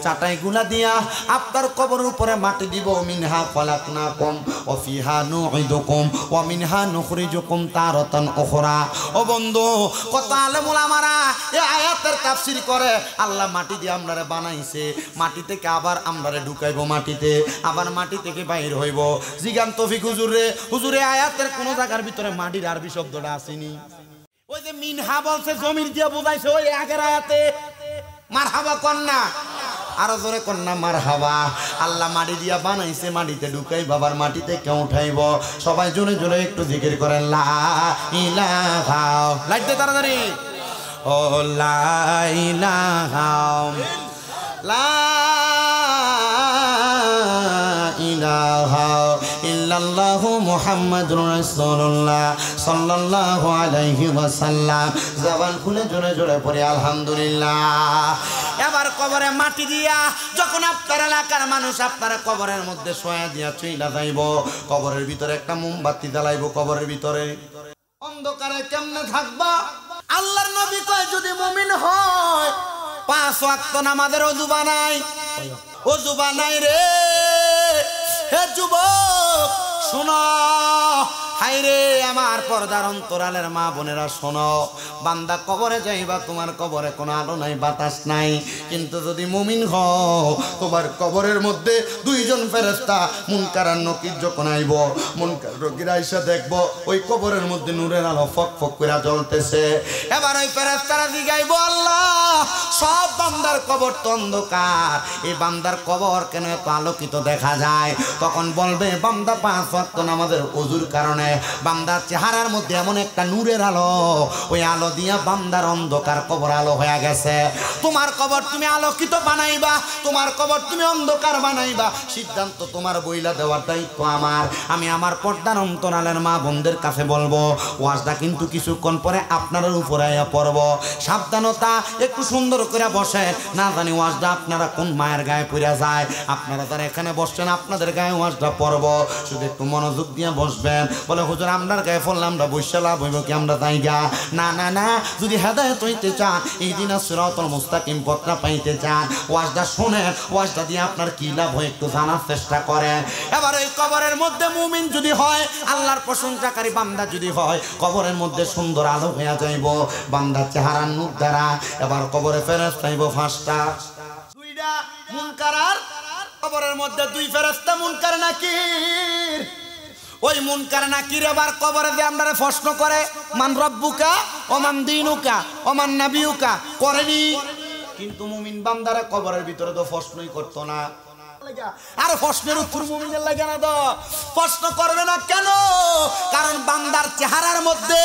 চাটাইগুলা দিয়া আপনার কবরের উপরে মাটি দিব। মিনহা খলাকনাকুম ওয়া ফিহা নুঈদুকুম ওয়া মিনহা নুখরিজুকুম তারাতান উখরা। ও বন্ধু, কত আলেম উলামারা এই আয়াতের তাফসীর করে। আল্লাহ মাটি দিয়ে আমরারে বানাইছে, মাটি থেকে আবার আমরারে ঢুকাইবো মাটিতে, আবার মাটি থেকে বাইর হইব। জিগান তৌফিক হুজুরে, হুজুরে আয়াতের কোন জায়গার ভিতরে মাটির আরবি শব্দটা আসেনি। ওই যে মিনহা বলছে জমির দিয়ে বোঝাইছে ওই আগের আয়াতে। মারহাবা কন্যা, আরো জোরে কন্যা মারহাবা। আল্লাহ মাটি দিয়া বানাইছে, মাটিতে ঢুকাই বাবার মাটিতে কেউ উঠাইব। সবাই জোরে জোরে একটু জিকির করেন লা ইলাহা। লাইট দে তাড়াতাড়ি। ও লা ইলাহা লা ইলাহা ইল্লাল্লাহু মুহাম্মাদুর রাসূলুল্লাহ সাল্লাল্লাহু আলাইহি ওয়াসাল্লাম। জবান খুলে জোরে জোরে পড়ে আলহামদুলিল্লাহ। এবার কবরে মাটি দিয়া যখন আপনার এলাকার মানুষ আপনারা কবরের মধ্যে শোয়া দিয়া চইলা যাইব, কবরের ভিতরে একটা মোমবাতি জ্বালাইব। কবরের ভিতরে অন্ধকারে কেমনে থাকবা? আল্লাহর নবী কয় যদি মুমিন হয় 5 ওয়াক্ত নামাজের ওযু বানাই। ওযু বানাই রে হে যুবক, শোনো হায়রে আমার পর্দার অন্তরালের মা বোনেরা শোনো, বান্দা কবরে যাইবা, তোমার কবরে কোনো আলো নাই, বাতাস নাই, কিন্তু যদি মুমিন হও তোমার কবরের মধ্যে দুইজন ফেরেশতা মুনকার আর নকির যখন আইব, মুনকার নকির আইসা দেখবো ওই কবরের মধ্যে নূরের আলো ফক ফক করে জ্বলতেছে। এবার ওই ফেরেশতারা জিগাইবো, আল্লাহ সব বান্দার কবর তো অন্ধকার, এই বান্দার কবর কেন এত আলোকিত দেখা যায়? তখন বলবে, বান্দা 5 ওয়াক্ত নামাজের ওযুর কারণে বান্দার চেহারার মধ্যে এমন একটা নূরের আলো, ওই আলো দিয়া বান্দার অন্ধকার কবর আলো হয়ে গেছে। তোমার কবর তুমি আলোকিত বানাইবা, তোমার কবর তুমি অন্ধকার বানাইবা, সিদ্ধান্ত তোমার, বইলা দেওয়ার দায়িত্ব আমার। আমি আমার পর্দার অন্তরালের মা বোনদের কাছে বলবো, ওয়াজটা কিন্তু কিছুক্ষণ পরে আপনার উপরে আইয়া পড়ব, সাবধানতা, একটু সুন্দর করে বসে, না জানি ওয়াজটা আপনারা কোন মায়ের গায়ে পড়ে যায়। আপনারা যারা এখানে বসছেন আপনাদের গায়ে ওয়াজটা পড়ব, শুধু একটু মনোযোগ দিয়ে বসবেন। বলে হুজুর আমরার গায়ে পড়লাম, আমরা বসে লাভ হইব কি, আমরা জায়গা না না না, যদি হেদায়েত হইতে চান, এই দিন সিরাতুল মুস্তাকিম পথটা পাইতে চান, ওয়াজটা শুনেন, ওয়াজটা দিয়ে আপনার কি লাভ হয় একটু জানার চেষ্টা করেন। এবার ওই কবরের মধ্যে মুমিন যদি হয়, আল্লাহর প্রশংসাকারী বান্দা যদি হয়, কবরের মধ্যে সুন্দর আলো হয়ে যাইব বান্দার চেহারার নূর দ্বারা। এবার কবরে ফেরেশতা আইব 5টা, 2টা মুনকার আর কবরের মধ্যে 2 ফেরেশতা মুনকার নাকির। ওই মুনকার নাকির এবার কবরে দিয়ে আমরা প্রশ্ন করে, মান রব্বুকা ওমান দীনুকা ওমান নাবিয়ুকা, করেনি। কিন্তু মুমিন বান্দারা কবরের ভিতরে তো প্রশ্নই করতো না। আর প্রশ্নের উত্তর মুমিনের লাগে না, তো প্রশ্ন করবে না কেন? কারণ বান্দার চেহারার মধ্যে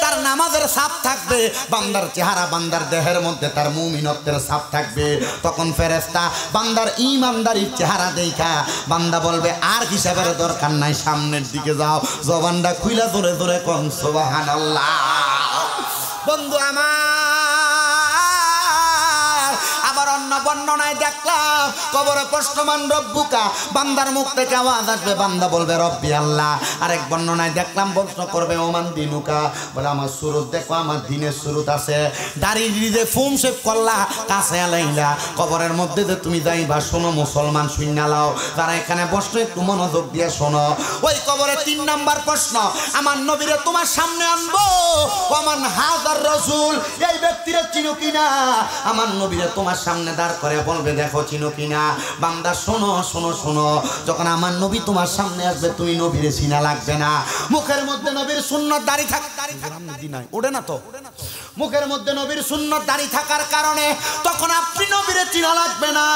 তার নামাজের ছাপ থাকবে, বান্দার চেহারা, বান্দার দেহের মধ্যে তার মুমিনত্বের ছাপ থাকবে। তখন ফেরেশতা বান্দার ঈমানদারির চেহারা দেখা বান্দা বলবে, আর হিসাবের দরকার নাই, সামনের দিকে যাও, জবানটা খুইলা জোরে জোরে কোন সুবহানাল্লাহ। বন্ধু আমার, আবার অন্য বর্ণনায় দেখলাম কবরে প্রশ্ন, মান রব্বুকা, বান্দার মুখ থেকে আওয়াজ আসবে, বান্দা বলবে রব্বি আল্লাহ। আরেক বর্ণনায় দেখলাম প্রশ্ন করবে, ওমান দিনুকা, বলে আমার সুরত দেখো, আমার দিনের সুরত আছে। দাড়ি যে ফুম শেভ করলা, কাছে আলাইলা, কবরের মধ্যে যে তুমি যাইবা, শোনো মুসলমান, শুইনা লাও, যারা এখানে বসলো একটু মনোযোগ দিয়ে শোনো। ওই কবরে 3 নাম্বার প্রশ্ন, আমার নবীরে তোমার সামনে আনবো, ওমান হাজার রাসূল, এই ব্যক্তিরে চিনো কিনা? আমার নবীরে তোমার সামনে দাঁড় করে বলবে, দেখো চিনো কিনা? বান্দা শোনো শোনো শোনো, যখন আমার নবী তোমার সামনে আসবে, তুমি নবীরে চিনা লাগবে না। মুখের মধ্যে নবীর সুন্নত দাড়ি থাক, ওঠে না তো, মুখের মধ্যে নবীর সুন্নত দাড়ি থাকার কারণে তখন আপনি নবীরে চিনা লাগবে না।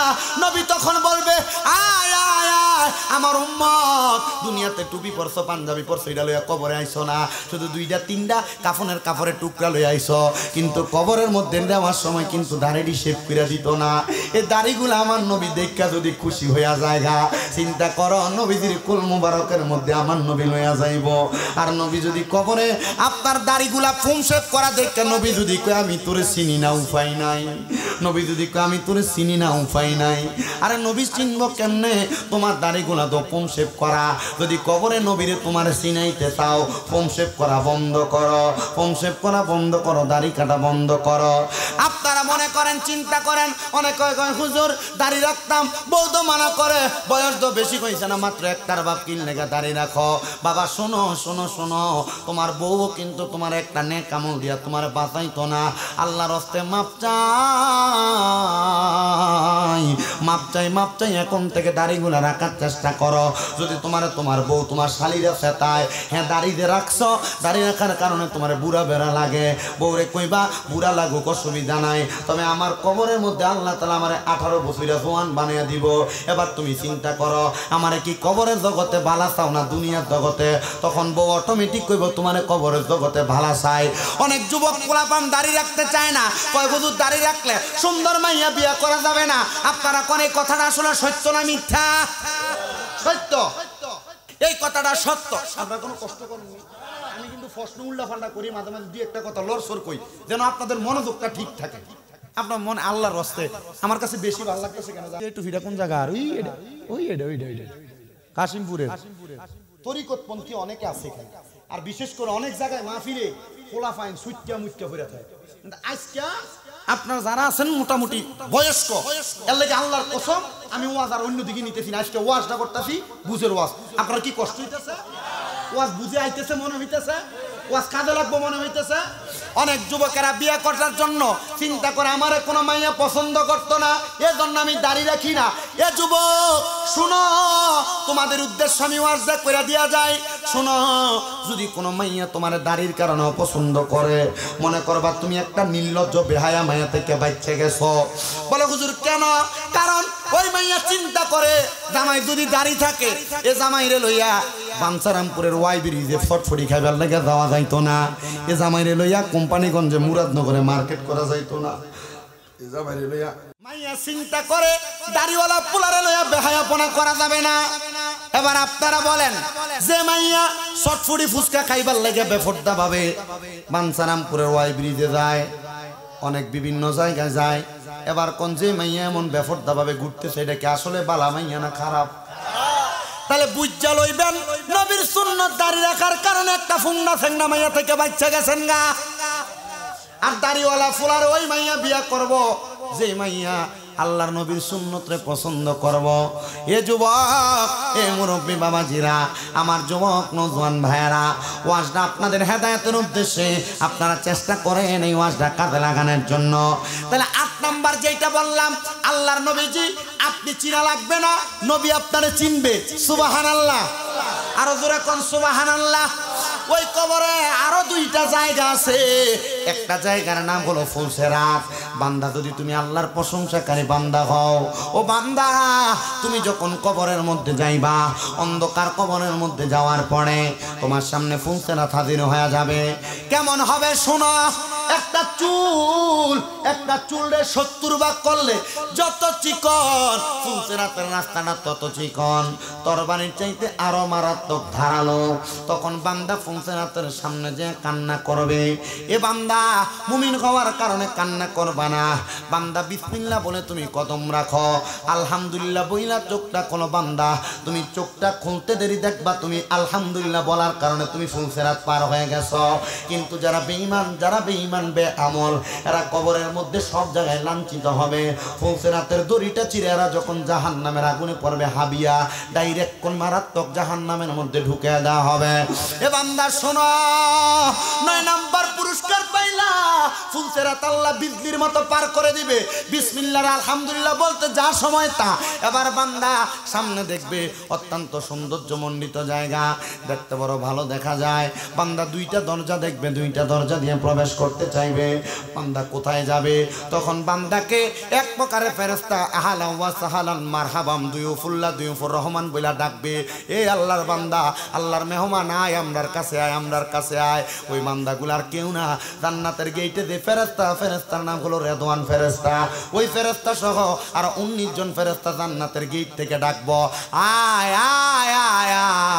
নবী তখন বলবে, আয় আয় আয় আমার উম্মত, দুনিয়াতে টুপি পরছো, পাঞ্জাবি পরছো, এটা লইয়া কবরে আইছো না, শুধু 2টা 3টা কাফনের কাপড়ের টুকরা লইয়া আইছো, কিন্তু কবরের মধ্যে নেওয়ার সময় কিন্তু দাড়িটি শেভ করে দিত না। এই দাড়িগুলো আমার নবী দেখা যদি খুশি হইয়া জায়গা, চিন্তা করো, নবীজির কুল মুবারকের মধ্যে আমার নবী লইয়া যাইব। আর নবী যদি কবরে আপনার দাড়িগুলা ফুম শেভ করা দেখে, নবী যদি কয় আমি তোরে চিনি না, উপায় নাই, নবী যদি কয় আমি তোরে চিনি না, উপায় নাই। আরে নবী চিনব কেমনে? তোমার দাড়িগুলা তো ফুম শেভ করা। যদি কবরে নবীরে তোমার চিনাইতে চাও, ফুম শেভ করা বন্ধ করো, ফুম শেভ করা বন্ধ করো, দাড়ি কাটা বন্ধ করো। আপনারা মনে করেন, চিন্তা করেন, অনেক কয় হুজুর দাড়ি রাখতাম, বউ তো মানা করে, বয়স তো বেশি হয়েছে না, মাত্র একটার বাপ কিনলে দাড়ি রাখো। বাবা শোনো শোনো শোনো, তোমার বউ কিন্তু তোমার একটা নেক আমল দিয়া তোমার বাঁচাইতো না। আল্লাহর হস্তে মাপ চাই, মাপ চাই, মাপ চাই, এখন থেকে দাড়িগুলা রাখার চেষ্টা করো। যদি তোমার বউ তোমার শালিরা ফেতায়, হ্যাঁ দাড়ি দিয়ে রাখছো, দাড়ি রাখার কারণে তোমার বুড়া বেড়া লাগে, বউরে কইবা বুড়া লাগুক অসুবিধা নাই, তবে আমার কবরের মধ্যে আল্লাহ তাআলা আমারে 18 বছরে জওয়ান বানিয়ে দিব। এবার তুমি চিন্তা করো, আমারে কি কবরের জগতে ভালা চাও না দুনিয়ার জগতে? তখন বউ অটোমেটিক কইব তোমারে কবরের জগতে ভালা চাই। অনেক যুবক পোলাপান দাড়ি রাখতে চায় না, কয় হুজুর দাড়ি রাখলে সুন্দর মাইয়া বিয়ে করা যাবে না। আপনারা কোন এই কথাটা আসলে সত্য না মিথ্যা? সত্য, এই কথাটা সত্য। আপনারা কোনো কষ্ট করেননি, আমি কিন্তু প্রশ্ন উল্টা ফাল্টা করি, মাঝে মাঝে 2-1টা কথা লড়সড় কই, যেন আপনাদের মনোযোগটা ঠিক থাকে। আপনার মনে আল্লাহর রাস্তে আমার কাছে বেশি ভালো লাগতেছে কেন জানেন? একটু ফিরা কোন জায়গা, আর ওই কাশিমপুরের তরিকতপন্থী অনেকে আছে এখানে, আর বিশেষ করে অনেক জায়গায় মাহফিলে খোলা ফাইন সুইট্টা মুইট্টা হয়ে থাকে। কিন্তু আজকে আপনারা যারা আছেন মোটামুটি বয়স্ক, এর লাগে আল্লাহর কসম আমি ওয়াজ আর অন্যদিকে নিতেছি না, আজকে ওয়াজটা করতেছি বুঝের ওয়াজ। আপনার কি কষ্ট হইতেছে? ওয়াজ বুঝে আইতেছে মনে হইতেছে, ওয়াজ কাজে লাগবো মনে হইতেছে। অনেক যুবকেরা বিয়ে করার জন্য চিন্তা করে আমার কোনো মাইয়া পছন্দ করতো না, এজন্য আমি দাড়ি রাখি না। এ যুবক শুনো, তোমাদের উদ্দেশ্য আমি ওয়াজটা করে দিয়া যায়। শুনো, যদি কোনো মাইয়া তোমার দাড়ির কারণে অপছন্দ করে, মনে করবা তুমি একটা নির্লজ্জ বেহায়া মাইয়া থেকে বাচ্চা গেছো। বলে হুজুর কেন? কারণ ওই মাইয়া চিন্তা করে জামাই যদি দাড়ি থাকে, এ জামাইরে লইয়া বাঞ্ছারামপুরের ওয়াই ব্রিজে ফটফটি খাইবার লেগে যাওয়া যাইতো না, এ জামাইরে লইয়া কোম্পানিগঞ্জে মুরাদনগরে মার্কেট করা যাইতো না। এ জামাইরে লইয়া মাইয়া চিন্তা করে দাড়িওয়ালা পোলারে লইয়া বেহায়াপনা করা যাবে না। এবার আপনারা বলেন, যে মাইয়া চটফুটি ফুচকা খাইবার লেগে বেফর্দা ভাবে বাঞ্ছারামপুরের ওয়াই ব্রিজে যায়, অনেক বিভিন্ন জায়গায় যায়, এবার কোন যে মাইয়া এমন বেফর্দা ভাবে ঘুরতেছে, এটা কি আসলে বালা মাইয়া না খারাপ? তাহলে বুঝা লইবেন, নবীর সুন্নত দাড়ি রাখার কারণে একটা ফুংনা ফেংনা মাইয়া থেকে বাচ্চা গেছেন গা। আর দাড়িওয়ালা ফুলার ওই মাইয়া বিয়া করব যে মাইয়া আল্লাহর নবীর সুন্নতরে পছন্দ করব। এ যুবক, এ মুরব্বী বাবাজিরা, আমার যুবক নওজোয়ান ভাইয়েরা, ওয়াজটা আপনাদের হেদায়েতের উদ্দেশ্যে আপনারা চেষ্টা করেন এই ওয়াজটা কাজে লাগানোর জন্য। তাহলে 8 নাম্বার যেটা বললাম, আল্লাহর নবীজি আপনি চিনা লাগবে না, নবী আপনারে চিনবে। সুবহানাল্লাহ, আরো জোরে কোন সুবহানাল্লাহ। ওই কবরে আরো 2টা জায়গা আছে, একটা জায়গার নাম হলো ফুলসেরাত। বান্দা, যদি তুমি আল্লাহর প্রশংসাকারী বান্দা হও, ও বান্দা তুমি যখন কবরের মধ্যে যাইবা, অন্ধকার কবরের মধ্যে যাওয়ার পরে তোমার সামনে ফুলসেরাত হাজির হয়ে যাবে। কেমন হবে শোনো, একটা চুলের 70 ভাগ করলে যত চিকন, ফুলসেরাতের রাস্তাটা তত চিকন, তরবারির চাইতে আরো মারাত্মক ধারালো। তখন বান্দা ফুলসেরাতের সামনে যে কান্না করবে। এ বান্দা মুমিন হওয়ার কারণে কান্না করবা না, বান্দা বিসমিল্লাহ বলে তুমি কদম রাখো, আলহামদুলিল্লাহ বইলা চোখটা খোলো। বান্দা তুমি চোখটা খুলতে দেরি দেখবা তুমি আলহামদুলিল্লাহ বলার কারণে তুমি ফুলসেরাত পার হয়ে গেছো। কিন্তু যারা বেঈমান বেআমল, এরা কবরের মধ্যে সব জায়গায় লাঞ্ছিত হবে। ফুলসেরাতের দড়িটা চিরে এরা যখন জাহান্নামের আগুনে পড়বে হাবিয়া, ডাইরেক্ট কোন মারাত্মক জাহান্নামের মধ্যে ঢুকে দেওয়া হবে। এ বান্দা শোনো, 9 নাম্বার পুরস্কার পাইলা, ফুলসেরাত আল্লাহ বিজলির মতো পার করে দিবে। বিসমিল্লাহ আলহামদুলিল্লাহ বলতে যা সময় তা। এবার বান্দা সামনে দেখবে অত্যন্ত সৌন্দর্যমণ্ডিত জায়গা, দেখতে বড় ভালো দেখা যায়। বান্দা 2টা দরজা দেখবে, 2টা দরজা দিয়ে প্রবেশ করতে চাইবে। বান্দা কোথায় যাবে? তখন বান্দাকে এক প্রকারে ফেরেশতা আহলান ওয়া সাহলান মারহাবাম দুয়ুফুর রহমান বইলা ডাকবে। এই আল্লাহর বান্দা, আল্লাহর মেহমান, আয় আমরার কাছে আয়, আমরার কাছে আয়। ওই বান্দাগুলার কেউ না, জান্নাতের গেটে যে ফেরেশতার নাম হলো রেদওয়ান ফেরেশতা, ওই ফেরেশতা সহ আর 19 জন ফেরেশতা জান্নাতের গেট থেকে ডাকবো, আয় আয় আয়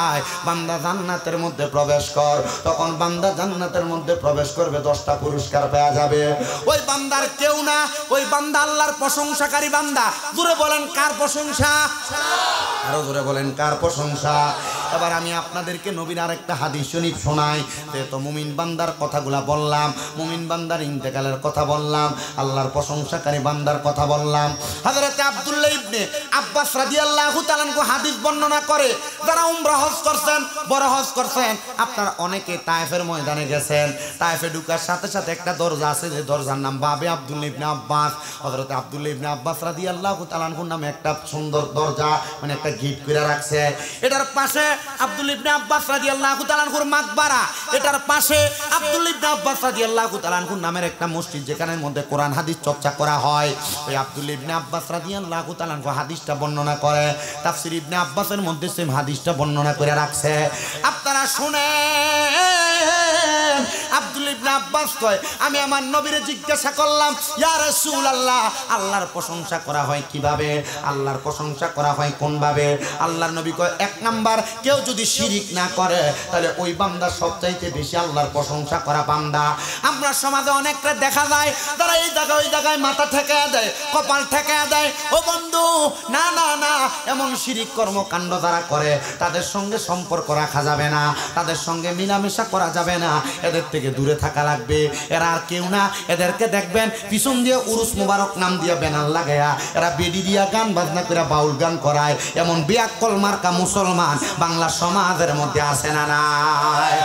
আয় বান্দা জান্নাতের মধ্যে প্রবেশ কর। তখন বান্দা জান্নাতের মধ্যে প্রবেশ করবে, 10টা পুরস্কার পাওয়া যাবে। ওই বান্দার কেউ না, ওই বান্দা আল্লাহর প্রশংসাকারী বান্দা। জোরে বলেন কার প্রশংসা? আরো জোরে বলেন কার প্রশংসা? এবার আমি আপনাদেরকে নবীর আরেকটা হাদিস শরীফ শোনাই। তো মুমিন বান্দার কথাগুলা বললাম, মুমিন বান্দার ইন্তেকালের কথা বললাম, আল্লাহর প্রশংসাকারী বান্দার কথা বললাম। হযরত আব্দুল্লাহ ইবনে আব্বাস রাদিয়াল্লাহু তাআলা আনহু হাদিস বর্ণনা করে, যারা উমরা হজ করছেন, বড় হজ করছেন, আপনারা অনেকে তায়েফের ময়দানে গেছেন। তায়েফে ঢুকার সাথে সাথে একটা দরজা আছে, যে দরজার নাম বাবে আব্দুল্লাহ ইবনে আব্বাস। হযরত আব্দুল্লাহ ইবনে আব্বাস রাদিয়াল্লাহু তাআলা আনহু নামে একটা সুন্দর দরজা, মানে একটা গেট করে রাখছে। এটার পাশে আব্দুল্লাহ ইবনে আব্বাস রাদিয়াল্লাহু তাআলা আনহুর মাকবারা, এটার পাশে আব্দুল্লাহ ইবনে আব্বাস রাদিয়াল্লাহু তাআলা আনহুর নামের একটা মসজিদ, যেখানের মধ্যে কোরআন হাদিস চর্চা করা হয়। ওই আব্দুল্লাহ ইবনে আব্বাস রাদিয়াল্লাহু তাআলা আনহু হাদিসটা বর্ণনা করে, তাফসীর ইবনে আব্বাসের মধ্যে সেম হাদিসটা বর্ণনা করে রাখছে। আপনারা শুনেন, আব্দুল্লাহ ইবনে আব্বাস কয়, আমি আমার নবীরে জিজ্ঞাসা করলাম, ইয়া রাসূলুল্লাহ, আল্লাহর প্রশংসা করা হয় কিভাবে? আল্লাহর প্রশংসা করা হয় কোন ভাবে? আল্লাহর নবী কয়, 1 নাম্বার, কেউ যদি শিরিক না করে তাহলে ওই বান্দা সবচাইতে বেশি আল্লাহর প্রশংসা করা বান্দা। আমরা সমাজে অনেকটা দেখা যায়, তারা এই জায়গায় ওই জায়গায় মাথা ঠেকায়া দেয়, কপাল ঠেকায়া দেয়। ও বন্ধু, না না না, এমন শিরিক কর্মকাণ্ড যারা করে তাদের সঙ্গে সম্পর্ক রাখা যাবে না, তাদের সঙ্গে মিলামেশা করা যাবে না, এদের থেকে থেকে দূরে থাকা লাগবে। এরা আর কেউ না, এদেরকে দেখবেন পিছন দিয়ে উরুস মুবারক নাম দিয়া ব্যানার লাগায়া এরা বেডি দিয়া গান বাজনা করে বাউল গান করায়। এমন বিয়াক্কল মার্কা মুসলমান বাংলা সমাজের মধ্যে আছে না নাই?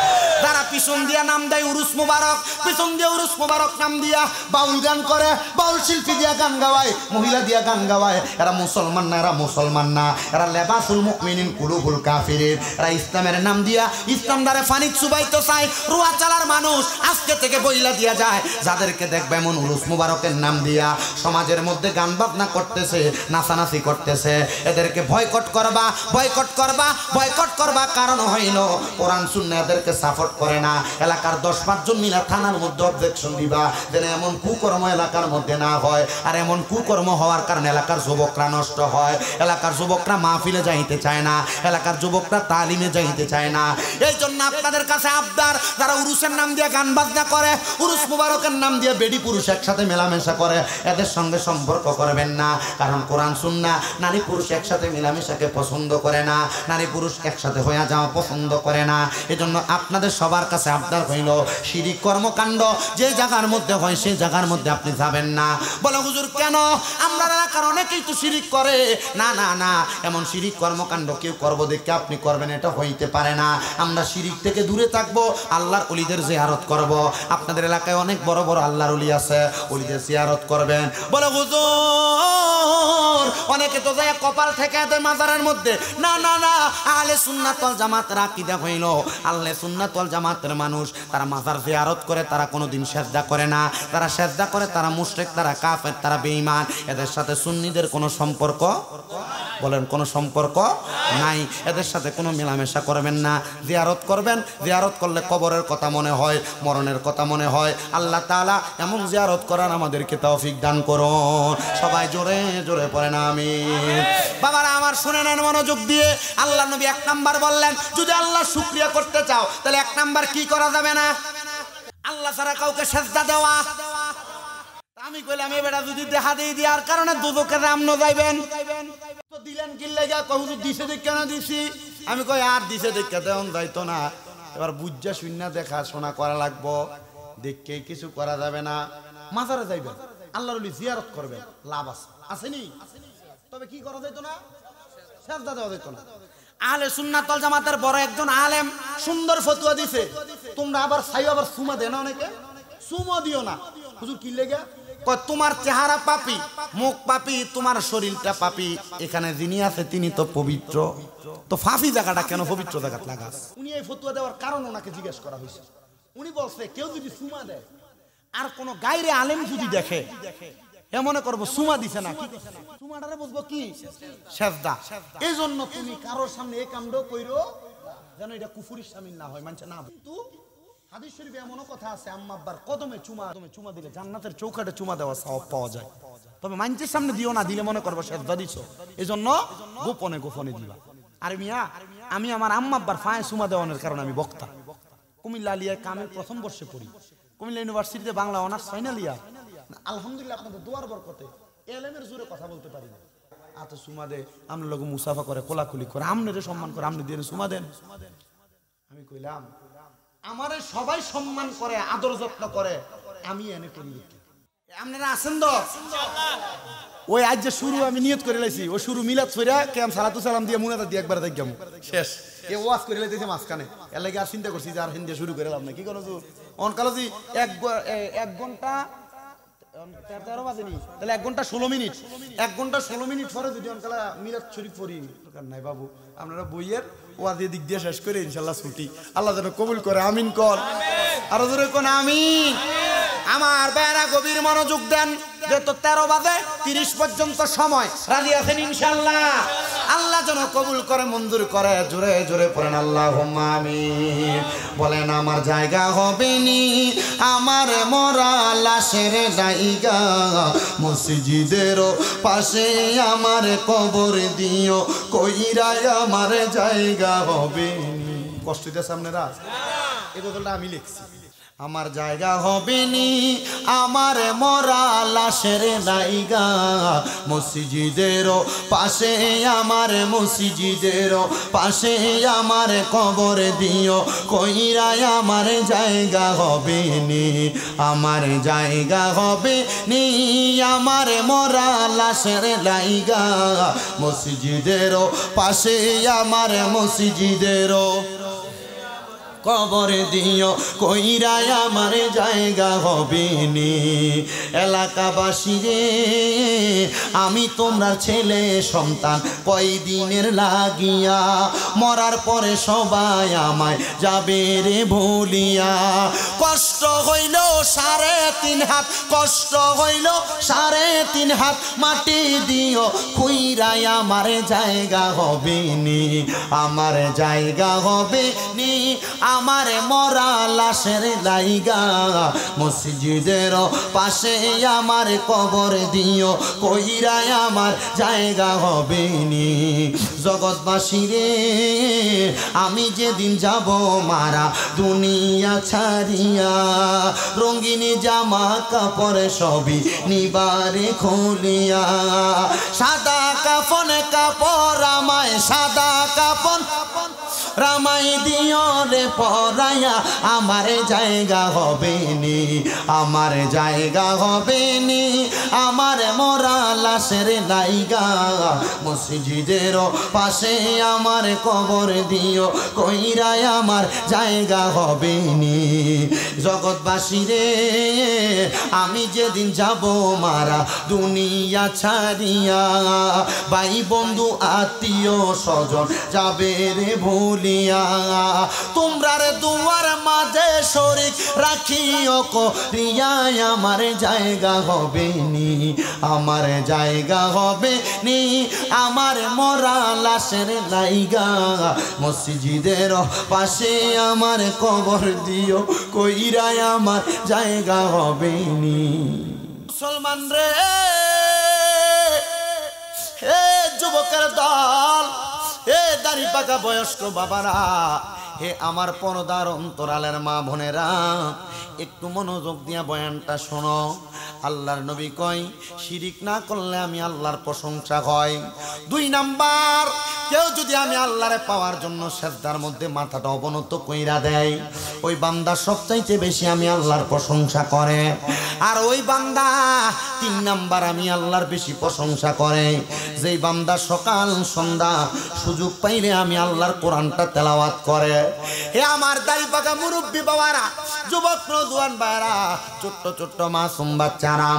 তারা পিছন দিয়া নাম দেয় উরুস মুবারক, পিছন দিয়ে উরুস মুবারক নাম দিয়া বাউল গান করে, বাউল শিল্পী দিয়া গান গাওয়ায়, মহিলা দিয়া গান গাওয়ায়। এরা মুসলমান না, এরা মুসলমান না, এরা লেবাসুল মুমিনিন কুলুবুল কাফিরিন। এরা ইসলামের নাম দিয়া ইসলাম দ্বারে ফানি চুবাইতে চায়। রুয়া চালার মানুষ আজকে থেকে বইলা দিয়া যায়। যাদেরকে দেখবে এমন উরুস মুবারকের নাম দিয়া সমাজের মধ্যে গান বাজনা করতেছে, নাচানাচি করতেছে, এদেরকে বয়কট করবা, বয়কট করবা, বয়কট করবা। কারণ হইল কোরআন সুন্নাহ এদেরকে সাপোর্ট করে না। এলাকার 10-5 জন মিলা থানার মধ্যে অবজেকশন দিবা যেন এমন কুকর্ম এলাকার মধ্যে না হয়। আর এমন কুকর্ম হওয়ার কারণে এলাকার যুবকরা নষ্ট হয়, এলাকার যুবকরা মাহফিলে যাইতে চায় না, এলাকার যুবকরা তালিমে যাইতে চায় না। এই জন্য আপনাদের কাছে আবদার, যারা উরুসের নাম দিয়ে গান বাজনা করে, উরুস মুবারকের নাম দিয়ে বেডি পুরুষ একসাথে মেলামেশা করে, এদের সঙ্গে সম্পর্ক করবেন না। কারণ কোরআন সুন্নাহ নারী পুরুষ একসাথে মেলামেশাকে পছন্দ করে না, নারী পুরুষ একসাথে হয়ে যাওয়া পছন্দ করে না। এজন্য আপনাদের সবার কাছে আবদার হইল, শিরিক কর্মকাণ্ড যে জায়গার মধ্যে হয় সেই জায়গার মধ্যে আপনি যাবেন না। বলে হুজুর কেন? আমরা এলাকার অনেকেই তো শিরিক করে। না না না, এমন শিরিক কর্মকাণ্ড কেউ করব দেখে আপনি করবেন, এটা হইতে পারে না। আমরা শিরিক থেকে দূরে থাকবো, আল্লাহর ওলিদের জিয়ারত করব। আপনাদের এলাকায় অনেক বড় বড় আল্লাহর ওলি আছে, ওলিদের জিয়ারত করবেন। বলে হুজুর অনেকে তো যায় কপাল থেকে দেয় মাজারের মধ্যে। না না না, আহলে সুন্নাত ওয়াল জামাতের আকীদা হইল আহলে সুন্নাত ওয়াল জামাতের মানুষ তারা মাজার জিয়ারত করে, তারা কোনোদিন সেজদা করে না। তারা সেজদা করে তারা মুশরিক, তারা কাফের, তারা বেঈমান। এদের সাথে সুন্নিদের কোনো সম্পর্ক, বলেন কোনো সম্পর্ক নাই। এদের সাথে কোনো মেলামেশা করবেন না। জিয়ারত করবেন, জিয়ারত করলে কবরের কথা মনে হয়, মরণের কথা মনে হয়। আল্লাহ তাআলা এমন জিয়ারত করার আমাদেরকে তৌফিক দান করুন। সবাই জোরে জোরে পড়েন আমিন। বাবারা আমার শুনে নেন মনোযোগ দিয়ে। আল্লাহ নবী 1 নাম্বার বললেন, যদি আল্লাহ শুকরিয়া করতে চাও তাহলে 1 নাম্বার কি করা যাবে না? আল্লাহ ছাড়া কাউকে সেজদা দেওয়া। আমি কইলাম এই বেটা যদি দেখা দেই দেওয়ার কারণে দুদকে রামন যাইবেন তো দিলেন কি লাগা? কহুজুর দিছে দেখ কেন দিছি? আমি কই আর দিছে দেখ দেন যাইতো না। এবার বুঝা শুননা দেখা শোনা করা লাগবো, দেখে কিছু করা যাবে না। মাজারে যাইবেন, আল্লাহর ওলি জিয়ারত করবেন, লাভ আছে, আসেনি? তবে কি করা যাইতো না? সেজদা দেওয়া যাইতো না। আহলে সুন্নাত ওয়াল জামাতের বড় একজন আলেম সুন্দর ফতোয়া দিছে, তোমরা আবার চাইও আবার সুমা দেন, অনেকে সুমা দিও না। হুজুর কি লাগা? তোমার চেহারা পাপী, মুখ পাপী, তোমার শরীরটা পাপী, এখানে যিনি আছে তিনি তো পবিত্র, তো ফাঁপি জায়গাটা কেন পবিত্র জায়গা লাগাস? উনি এই ফতোয়া দেওয়ার কারণ ওনাকে জিজ্ঞেস করা হয়েছে। উনি বলছে কেউ যদি সুমা দেয় আর কোন গায়রে আলেম যদি দেখে, মনে করবো সুমা দিছে না, কি সুমাটারে বুঝবো কি? সেজদা। এই জন্য তুমি কারোর সামনে এই কাণ্ড কইরো যেন এটা কুফুরির শামিল না হয়, মানছে না। কিন্তু হাদিস শরীফে এমনও কথা আছে, আম্মা আব্বার কদমে চুমা দিলে জান্নাতের চৌকাঠে চুমা দেওয়া সওয়াব পাওয়া যায়। তবে মানুষের সামনে দিও না, দিলে মনে করবো সেজদা দিছো। এই জন্য গোপনে গোপনে দিবা। আরে মিয়া, আমি আমার আম্মা আব্বার ফায়ে চুমা দেওয়ানোর কারণে আমি বক্তা। কুমিল্লা আলিয়ায় কামের প্রথম বর্ষে পড়ি, কুমিল্লা ইউনিভার্সিটিতে বাংলা অনার্স ফাইনাল ইয়ার। আলহামদুলিল্লাহ আপনাদের দোয়ার বরকতে এলেমের জোরে কথা বলতে পারি না। আত সুমা দে, আমরা লোক মুসাফা করে, কোলাকুলি করে, আমনেরে সম্মান করে, আমনে দিয়ে সুমা দেন। আমি কইলাম আমারে সবাই সম্মান করে, আদর যত্ন করে, আমি এনে করি দেখি। আপনারা আছেন তো? ওই আজ যে শুরু আমি নিয়ত করে লাইছি, ও শুরু মিলাদ ফিরা কেম সালাতু সালাম দিয়ে মুনাজাত দিয়ে একবার দেখ শেষ। এ ওয়াজ করে লাইতেছে মাঝখানে, এর লাগে আর চিন্তা করছি যে আর হিন্দে শুরু করে লাভ না। কি করো অনকালজি 1 ঘন্টা 13 বাজেনি, তাহলে 1 ঘন্টা 16 মিনিট, 1 ঘন্টা 16 মিনিট পরে যদি অনকালা মিলাদ শরীফ পড়ি দরকার নাই বাবু। আপনারা বইয়ের ওয়াজ দিক দিয়ে শেষ করে ইনশাআল্লাহ ছুটি। আল্লাহ যেন কবুল করে, আমিন কর। আরো জোরে কোন আমিন। আমার বেড়া গভীর মনোযোগ দেন, যেহেতু 13 বাজে 30 পর্যন্ত সময়, রাজি আছেন ইনশাআল্লাহ? আল্লাহ যেন কবুল করে, মঞ্জুর করে। জোরে জোরে পড়েন আল্লাহুম্মা আমিন। বলেন আমার জায়গা হবে নি, আমার মরা লাশের জায়গা, মসজিদের পাশে আমার কবর দিও, কইরা আমার জায়গা হবে নি। কষ্ট দিতে সামনেরা এই গজলটা আমি লিখছি। আমার জায়গা হবে নি আমার মরা লাশের জায়গা মসজিদের পাশে আমার মসজিদের পাশে আমার কবর দিও কইরা আমার জায়গা হবে নি আমার জায়গা হবে নি আমার মরা লাশের জায়গা মসজিদের পাশে আমার মসজিদের কবর দিও কইরা আমার জায়গা হবে নি এলাকাবাসী রে আমি তোমরা ছেলে সন্তান কয়দিনের লাগিয়া মরার পরে সবাই আমায় যাবে রে ভুলিয়া কষ্ট হইল 3.5 হাত কষ্ট হইল 3.5 হাত মাটি দিও কইরা আমার জায়গা হবে নি আমার জায়গা হবে নি আমার মরা লাশের জায়গা মসজিদের পাশে আমার কবর দিও কইরা আমার জায়গা হবে নি জগৎবাসী রে আমি যেদিন যাব মারা দুনিয়া ছাড়িয়া রঙিন জামা কাপড় সবই নিবারে খুলিয়া সাদা কাপড় আমায় সাদা কাপড় রামাই দিও রে পরাইয়া আমার জায়গা হবে নি আমার জায়গা হবে নি আমার মরা লাশের জায়গা মসজিদের পাশে আমার কবর দিও কইরা আমার জায়গা হবে নি জগৎবাসী রে আমি যেদিন যাব মারা দুনিয়া ছাড়িয়া ভাই বন্ধু আত্মীয় স্বজন যাবে রে ভুলিয়া তোমরা রে দুয়ার মাঝে শরীক রাখিও করিয়া আমার জায়গা হবে নি আমার জায়গা হবে নি আমার মরা লাশের জায়গা মসজিদের পাশে আমার কবর দিও কইরা আমার জায়গা হবে নি মুসলমান রে হে যুবকের দল হে দাড়ি পাকা বয়স্ক বাবারা হে আমার পর্দার অন্তরালের মা বোনেরা একটু মনোযোগ দিয়া বয়ানটা শোনো আল্লাহর নবী কয় শিরিক না করলে আমি আল্লাহর প্রশংসা হয় 2 নাম্বার কেউ যদি আমি আল্লাহরে পাওয়ার জন্য সিজদার মধ্যে মাথাটা অবনত কইরা দেয় ওই বান্দা সবচাইতে বেশি আমি আল্লাহর প্রশংসা করে আর ওই বান্দা 3 নাম্বার আমি আল্লাহর বেশি প্রশংসা করে যেই বান্দা সকাল সন্ধ্যা সুযোগ পাইলে আমি আল্লাহর কোরআনটা তেলাওয়াত করে হে আমার দাড়ি পাকা মুরব্বি বাবারা যুবক নওজোয়ান ভাইরা ছোট্ট ছোট্ট মাসুম বাচ্চারা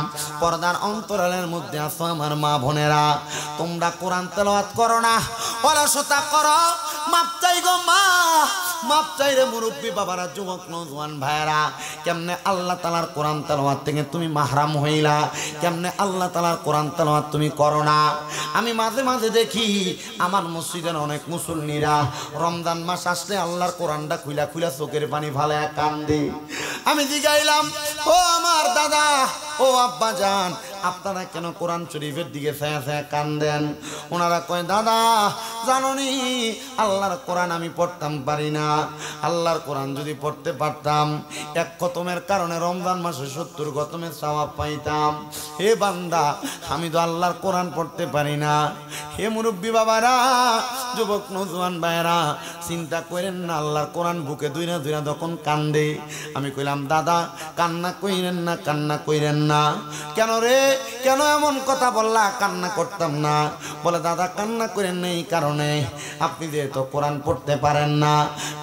পর্দার অন্তরালের মধ্যে আছো আমার মা বোনেরা তোমরা কোরআন তেলাওয়াত করো না অলসতা করো মাপ চাই গো মা মাপ চাই রে মুরব্বি বাবারা যুবক নওজোয়ান ভাইরা কেমনে আল্লাহ তাআলার কোরআন তেলাওয়াত থেকে তুমি মাহরাম হইলা কেমনে আল্লাহ তাআলার কোরআন তেলাওয়াত তুমি করো না আমি মাঝে মাঝে দেখি আমার মসজিদের অনেক মুসল্লিরা রমজান মাস আসলে আল্লাহর কোরআনটা খুইলা খুইলা চোখের পানি ফালায়া কান্দে আমি জিগাইলাম ও আমার দাদা ও আব্বা জান আপনারা কেন কোরআন শরীফের দিকে ছায়া ছায়া কান্দেন ওনারা কয় দাদা জানোনি আল্লাহর কোরআন আমি পড়তাম পারি না আল্লাহর কোরআন যদি পড়তে পারতাম এক খতমের কারণে রমজান মাসে 70 খতমের সওয়াব পাইতাম হে বান্দা আমি তো আল্লাহর কোরআন পড়তে পারি না হে মুরব্বি বাবারা যুবক নওজোয়ান ভাইরা চিন্তা করেন না আল্লাহর কোরআন বুকে দুইরা দুইরা তখন কান্দে আমি কইলাম দাদা কান্না কইরেন না কান্না কইরেন না কেন রে কেন এমন কথা বললা কান্না করতাম না বলে দাদা কান্না করেন না এই কারণে আপনি যেহেতু কোরআন পড়তে পারেন না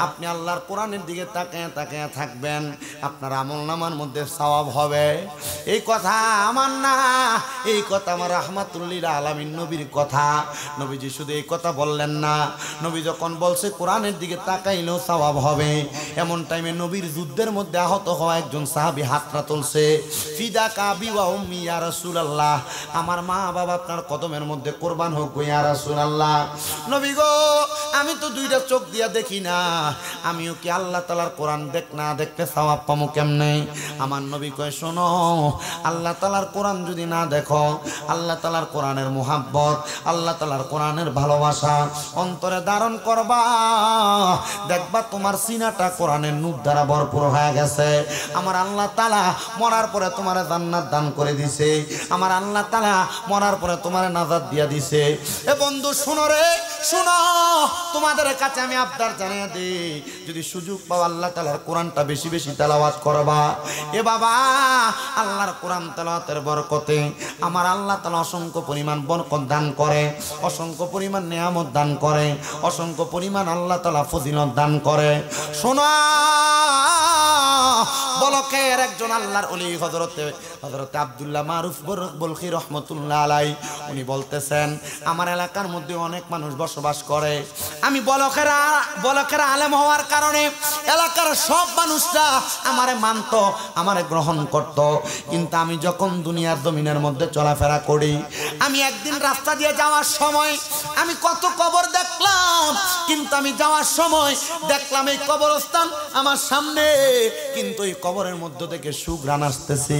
আপনি আল্লাহর কোরআনের দিকে তাকায় তাকায় থাকবেন আপনার আমলনামার মধ্যে সওয়াব হবে এই কথা আমার না এই কথা আমার রাহমাতুল লিল আলামিন নবীর কথা নবীজি শুধু এই কথা বললেন না নবী যখন বলছে কোরআনের দিকে তাকাইলেও সওয়াব হবে এমন টাইমে নবীর যুদ্ধের মধ্যে আহত হওয়া একজন সাহাবী হাতটা তুলছে ফিদা ফিদাকা আবি ওয়া উম্মি ইয়া রাসূলুল্লাহ, আমার মা বাবা আপনার কদমের মধ্যে কোরবান হোক ইয়া রাসূলুল্লাহ। নবী গো, আমি তো দুইটা চোখ দিয়া দেখি না, আমিও কি আল্লাহ তাআলার কোরআন না দেখতে সওয়াব পামু কেমনে? আমার নবী কয়, শোনো, আল্লাহ তাআলার কোরআন যদি না দেখো, আল্লাহ তাআলার কোরআনের মুহাব্বত, আল্লাহ তাআলার কোরআনের ভালোবাসা অন্তরে ধারণ করবা, দেখবা তোমার সিনাটা কোরআনের নূর দ্বারা ভরপুর হয়ে গেছে। আমার আল্লাহ তাআলা মরার পরে তোমার জান্নাত দান করে দিছে, আমার আল্লাহ তাআলা মরার পরে তোমার নাজাত দিয়া দিছে। এ বন্ধু শোনো রে, শোনো, তোমাদের কাছে আমি আবদার জানিয়ে দিই, যদি সুযোগ পাও আল্লাহ তাআলার কোরআনটা বেশি বেশি তেলাওয়াত করবা। এ বাবা, আল্লাহর কোরআন তেলাওয়াতের বরকতে আমার আল্লাহ তাআলা অসংখ্য পরিমাণ বরকত দান করে, অসংখ্য পরিমাণ নিয়ামত দান করে, অসংখ্য পরিমাণ আল্লাহ তাআলা ফজিলত দান করে। শোনো, বলকের একজন আল্লাহর ওলি হযরতে আব্দুল্লাহ মারুফ বলখি রহমাতুল্লাহ আলাই, উনি বলতেছেন, আমার এলাকার মধ্যে অনেক মানুষ বসবাস করে, আমি বলকের আলেম হওয়ার কারণে এলাকার সব মানুষরা আমারে মানত, আমারে গ্রহণ করত। কিন্তু আমি যখন দুনিয়ার জমিনের মধ্যে চলাফেরা করি, আমি একদিন রাস্তা দিয়ে যাওয়ার সময় আমি কত কবর দেখলাম, কিন্তু আমি যাওয়ার সময় দেখলাম এই কবরস্থান আমার সামনে, কিন্তু এই কবরের মধ্য থেকে সুঘ্রাণ আসতেছে।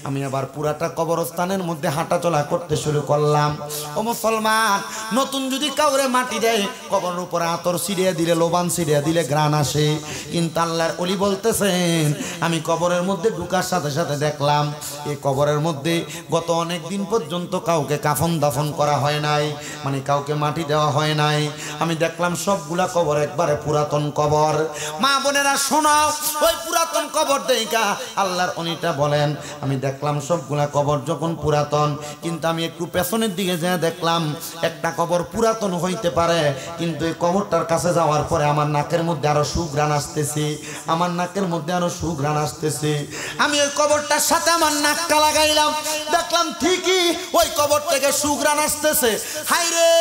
আমি আবার পুরাটা কবরস্থানের মধ্যে হাঁটা চলা করতে শুরু করলাম। ও মুসলমান, নতুন যদি কাউরে মাটি দেয়, কবরের উপরে আতর ছিড়িয়ে দিলে, লোবান ছিড়িয়ে দিলে ঘ্রাণ আসে, কিন্তু আল্লাহর ওলি বলতেছেন, আমি কবরের মধ্যে ঢুকার সাথে সাথে দেখলাম এই কবরের মধ্যে গত অনেক দিন পর্যন্ত কাউকে কাফন দাফন করা হয় নাই, মানে কাউকে মাটি দেওয়া হয় নাই। আমি দেখলাম সবগুলা কবর একবারে পুরাতন কবর। মা বোনেরা শোনাও, ওই পুরাতন কবর দেখা আল্লাহর অনিটা বলেন, আমি দেখলাম সবগুলা কবর যখন পুরাতন, কিন্তু আমি একটু পেছনের দিকে যেয়ে দেখলাম একটা কবর পুরাতন হইতে পারে, কিন্তু এই কবরটার কাছে যাওয়ার পরে আমার নাকের মধ্যে আরো সুঘ্রাণ আসতেছে, আমার নাকের মধ্যে আরো সুঘ্রাণ আসতেছে। আমি ওই কবরটার সাথে আমার নাকটা লাগাইলাম, দেখলাম ঠিকই ওই কবর থেকে সুঘ্রাণ আসতেছে। হাই রে,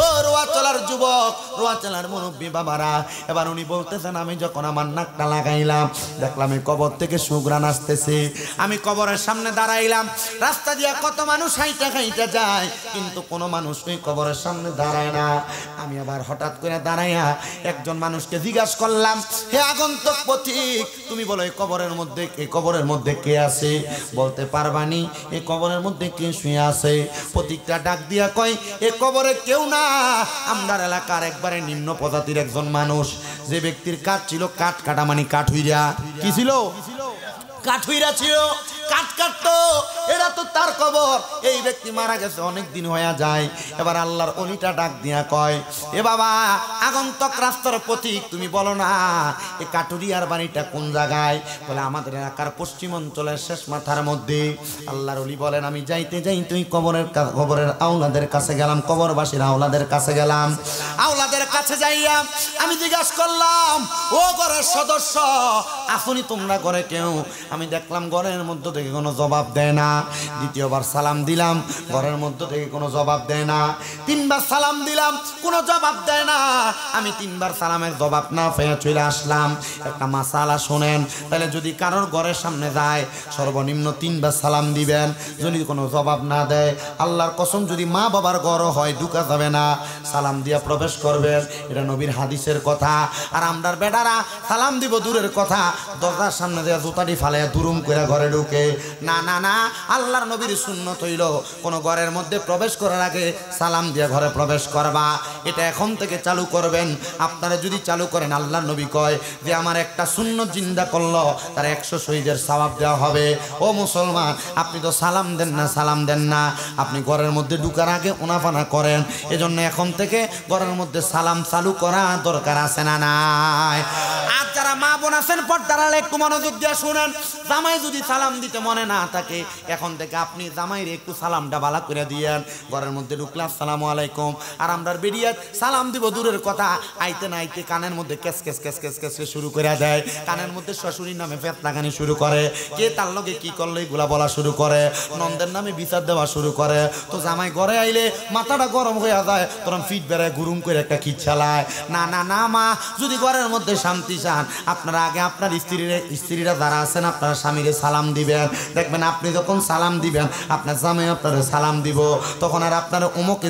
ও রোয়াচলার যুবক, রোয়াচলার মুরব্বী বাবারা, এবার উনি বলতেছেন, আমি যখন আমার নাকটা লাগাইলাম দেখলাম এই কবর থেকে সুঘ্রাণ আসতেছে। আমি কবরের সামনে দাঁড়াইলাম, রাস্তা দিয়ে কত মানুষ হাইটা খাইটা যায়, কিন্তু কোনো মানুষ ওই কবরের সামনে দাঁড়ায় না। আমি আবার হঠাৎ করে দাঁড়াইয়া একজন মানুষকে জিজ্ঞাসা করলাম, হে আগন্তুক পথিক, তুমি বলো এই কবরের মধ্যে কে আছে? বলতে পারবানি এই কবরের মধ্যে কে শুয়ে আছে? পথিকটা ডাক দিয়া কয়, এ কবরে কেউ না, আমরার এলাকার একবারে নিম্ন প্রজাতির একজন মানুষ, যে ব্যক্তির কাঠ ছিল কাঠ কাটা, মানে কাঠুইরা। কি ছিল? কাঠুইরা ছিল, কাঠ কাটতো, এটা তো তার কবর। এই ব্যক্তি মারা গেছে অনেক দিন হয়ে যায়। এবার আল্লাহর অলিটা ডাক দিয়া কয়, এ বাবা আগন্তক রাস্তার পথিক, তুমি বলো না এই কাঠুরিয়ার বাড়িটা কোন জায়গায়? বলে আমাদের এলাকার পশ্চিম অঞ্চলের শেষ মাথার মধ্যে। আল্লাহর অলি বলেন, আমি যাইতে তুই কবরের আওলাদের কাছে গেলাম, কবরবাসীর আওলাদের কাছে গেলাম। আওলাদের কাছে যাইয়া আমি জিজ্ঞাসা করলাম, ও ঘরের সদস্য আসুনি তোমরা ঘরে কেউ? আমি দেখলাম ঘরের মধ্যে থেকে কোনো জবাব দেয় না। দ্বিতীয়বার সালাম দিলাম, ঘরের মধ্যে থেকে কোনো জবাব দেয় না। তিনবার সালাম দিলাম, কোনো জবাব দেয় না। আমি তিনবার সালামের জবাব না পেয়ে চলে আসলাম। একটা মাসালা শোনেন, তাহলে যদি কারোর ঘরের সামনে যায় সর্বনিম্ন তিনবার সালাম দিবেন। যদি কোনো জবাব না দেয়, আল্লাহর কসম যদি মা বাবার ঘর হয় ঢুকা যাবে না, সালাম দিয়া প্রবেশ করবেন। এটা নবীর হাদিসের কথা। আর আমরার বেটারা সালাম দিব দূরের কথা, দরজার সামনে দেয়া জুতাটি ফালাইয়া দুরুম করে ঘরে ঢুকে। না না না, আল্লাহর নবীর সুন্নত হইল কোন ঘরের মধ্যে প্রবেশ করার আগে সালাম দিয়ে ঘরে প্রবেশ করবা। এটা এখন থেকে চালু করবেন। আপনারা যদি চালু করেন, আল্লাহর নবী কয় যে আমার একটা সুন্নত জিন্দা করলো তার 100 শহীদের সওয়াব দেওয়া হবে। ও মুসলমান, আপনি তো সালাম দেন না, আপনি ঘরের মধ্যে ঢুকার আগে উনাফানা করেন। এজন্য এখন থেকে ঘরের মধ্যে সালাম চালু করা দরকার আছে না নাই? আর যারা মা বোন আছেন পর্দার আড়ালে একটু মনোযোগ দিয়ে শুনেন, জামাই যদি সালাম দিতে মনে না থাকে এখন থেকে আপনি জামাইরে একটু সালামটা বালা করে দিয়েন। ঘরের মধ্যে ঢুকলে আসসালামু আলাইকুম, আর আমরা বেরিয়ে সালাম দিব দূরের কথা, আইতে না আইতে কানের মধ্যে cash cash cash cash cash শুরু করে দেয়। কানের মধ্যে শ্বশুরির নামে ফেতনাগানি শুরু করে, কে তার লগে কি করলো এগুলা বলা শুরু করে, নন্দের নামে বিচার দেওয়া শুরু করে। তো জামাই ঘরে আইলে মাথাটা গরম হয়ে যায়, তখন ফিট বেড়ায় গুরুম করে একটা কি চালায়। না না না মা, যদি ঘরের মধ্যে শান্তি চান আপনারা আগে আপনার স্ত্রীরা যারা আছেন আপনারা স্বামীরে সালাম দিবেন। দেখবেন আপনি যখন সালাম দিবেন আপনার জামাই আপনারা সালাম দিব, তখন আর আপনারা অমুকে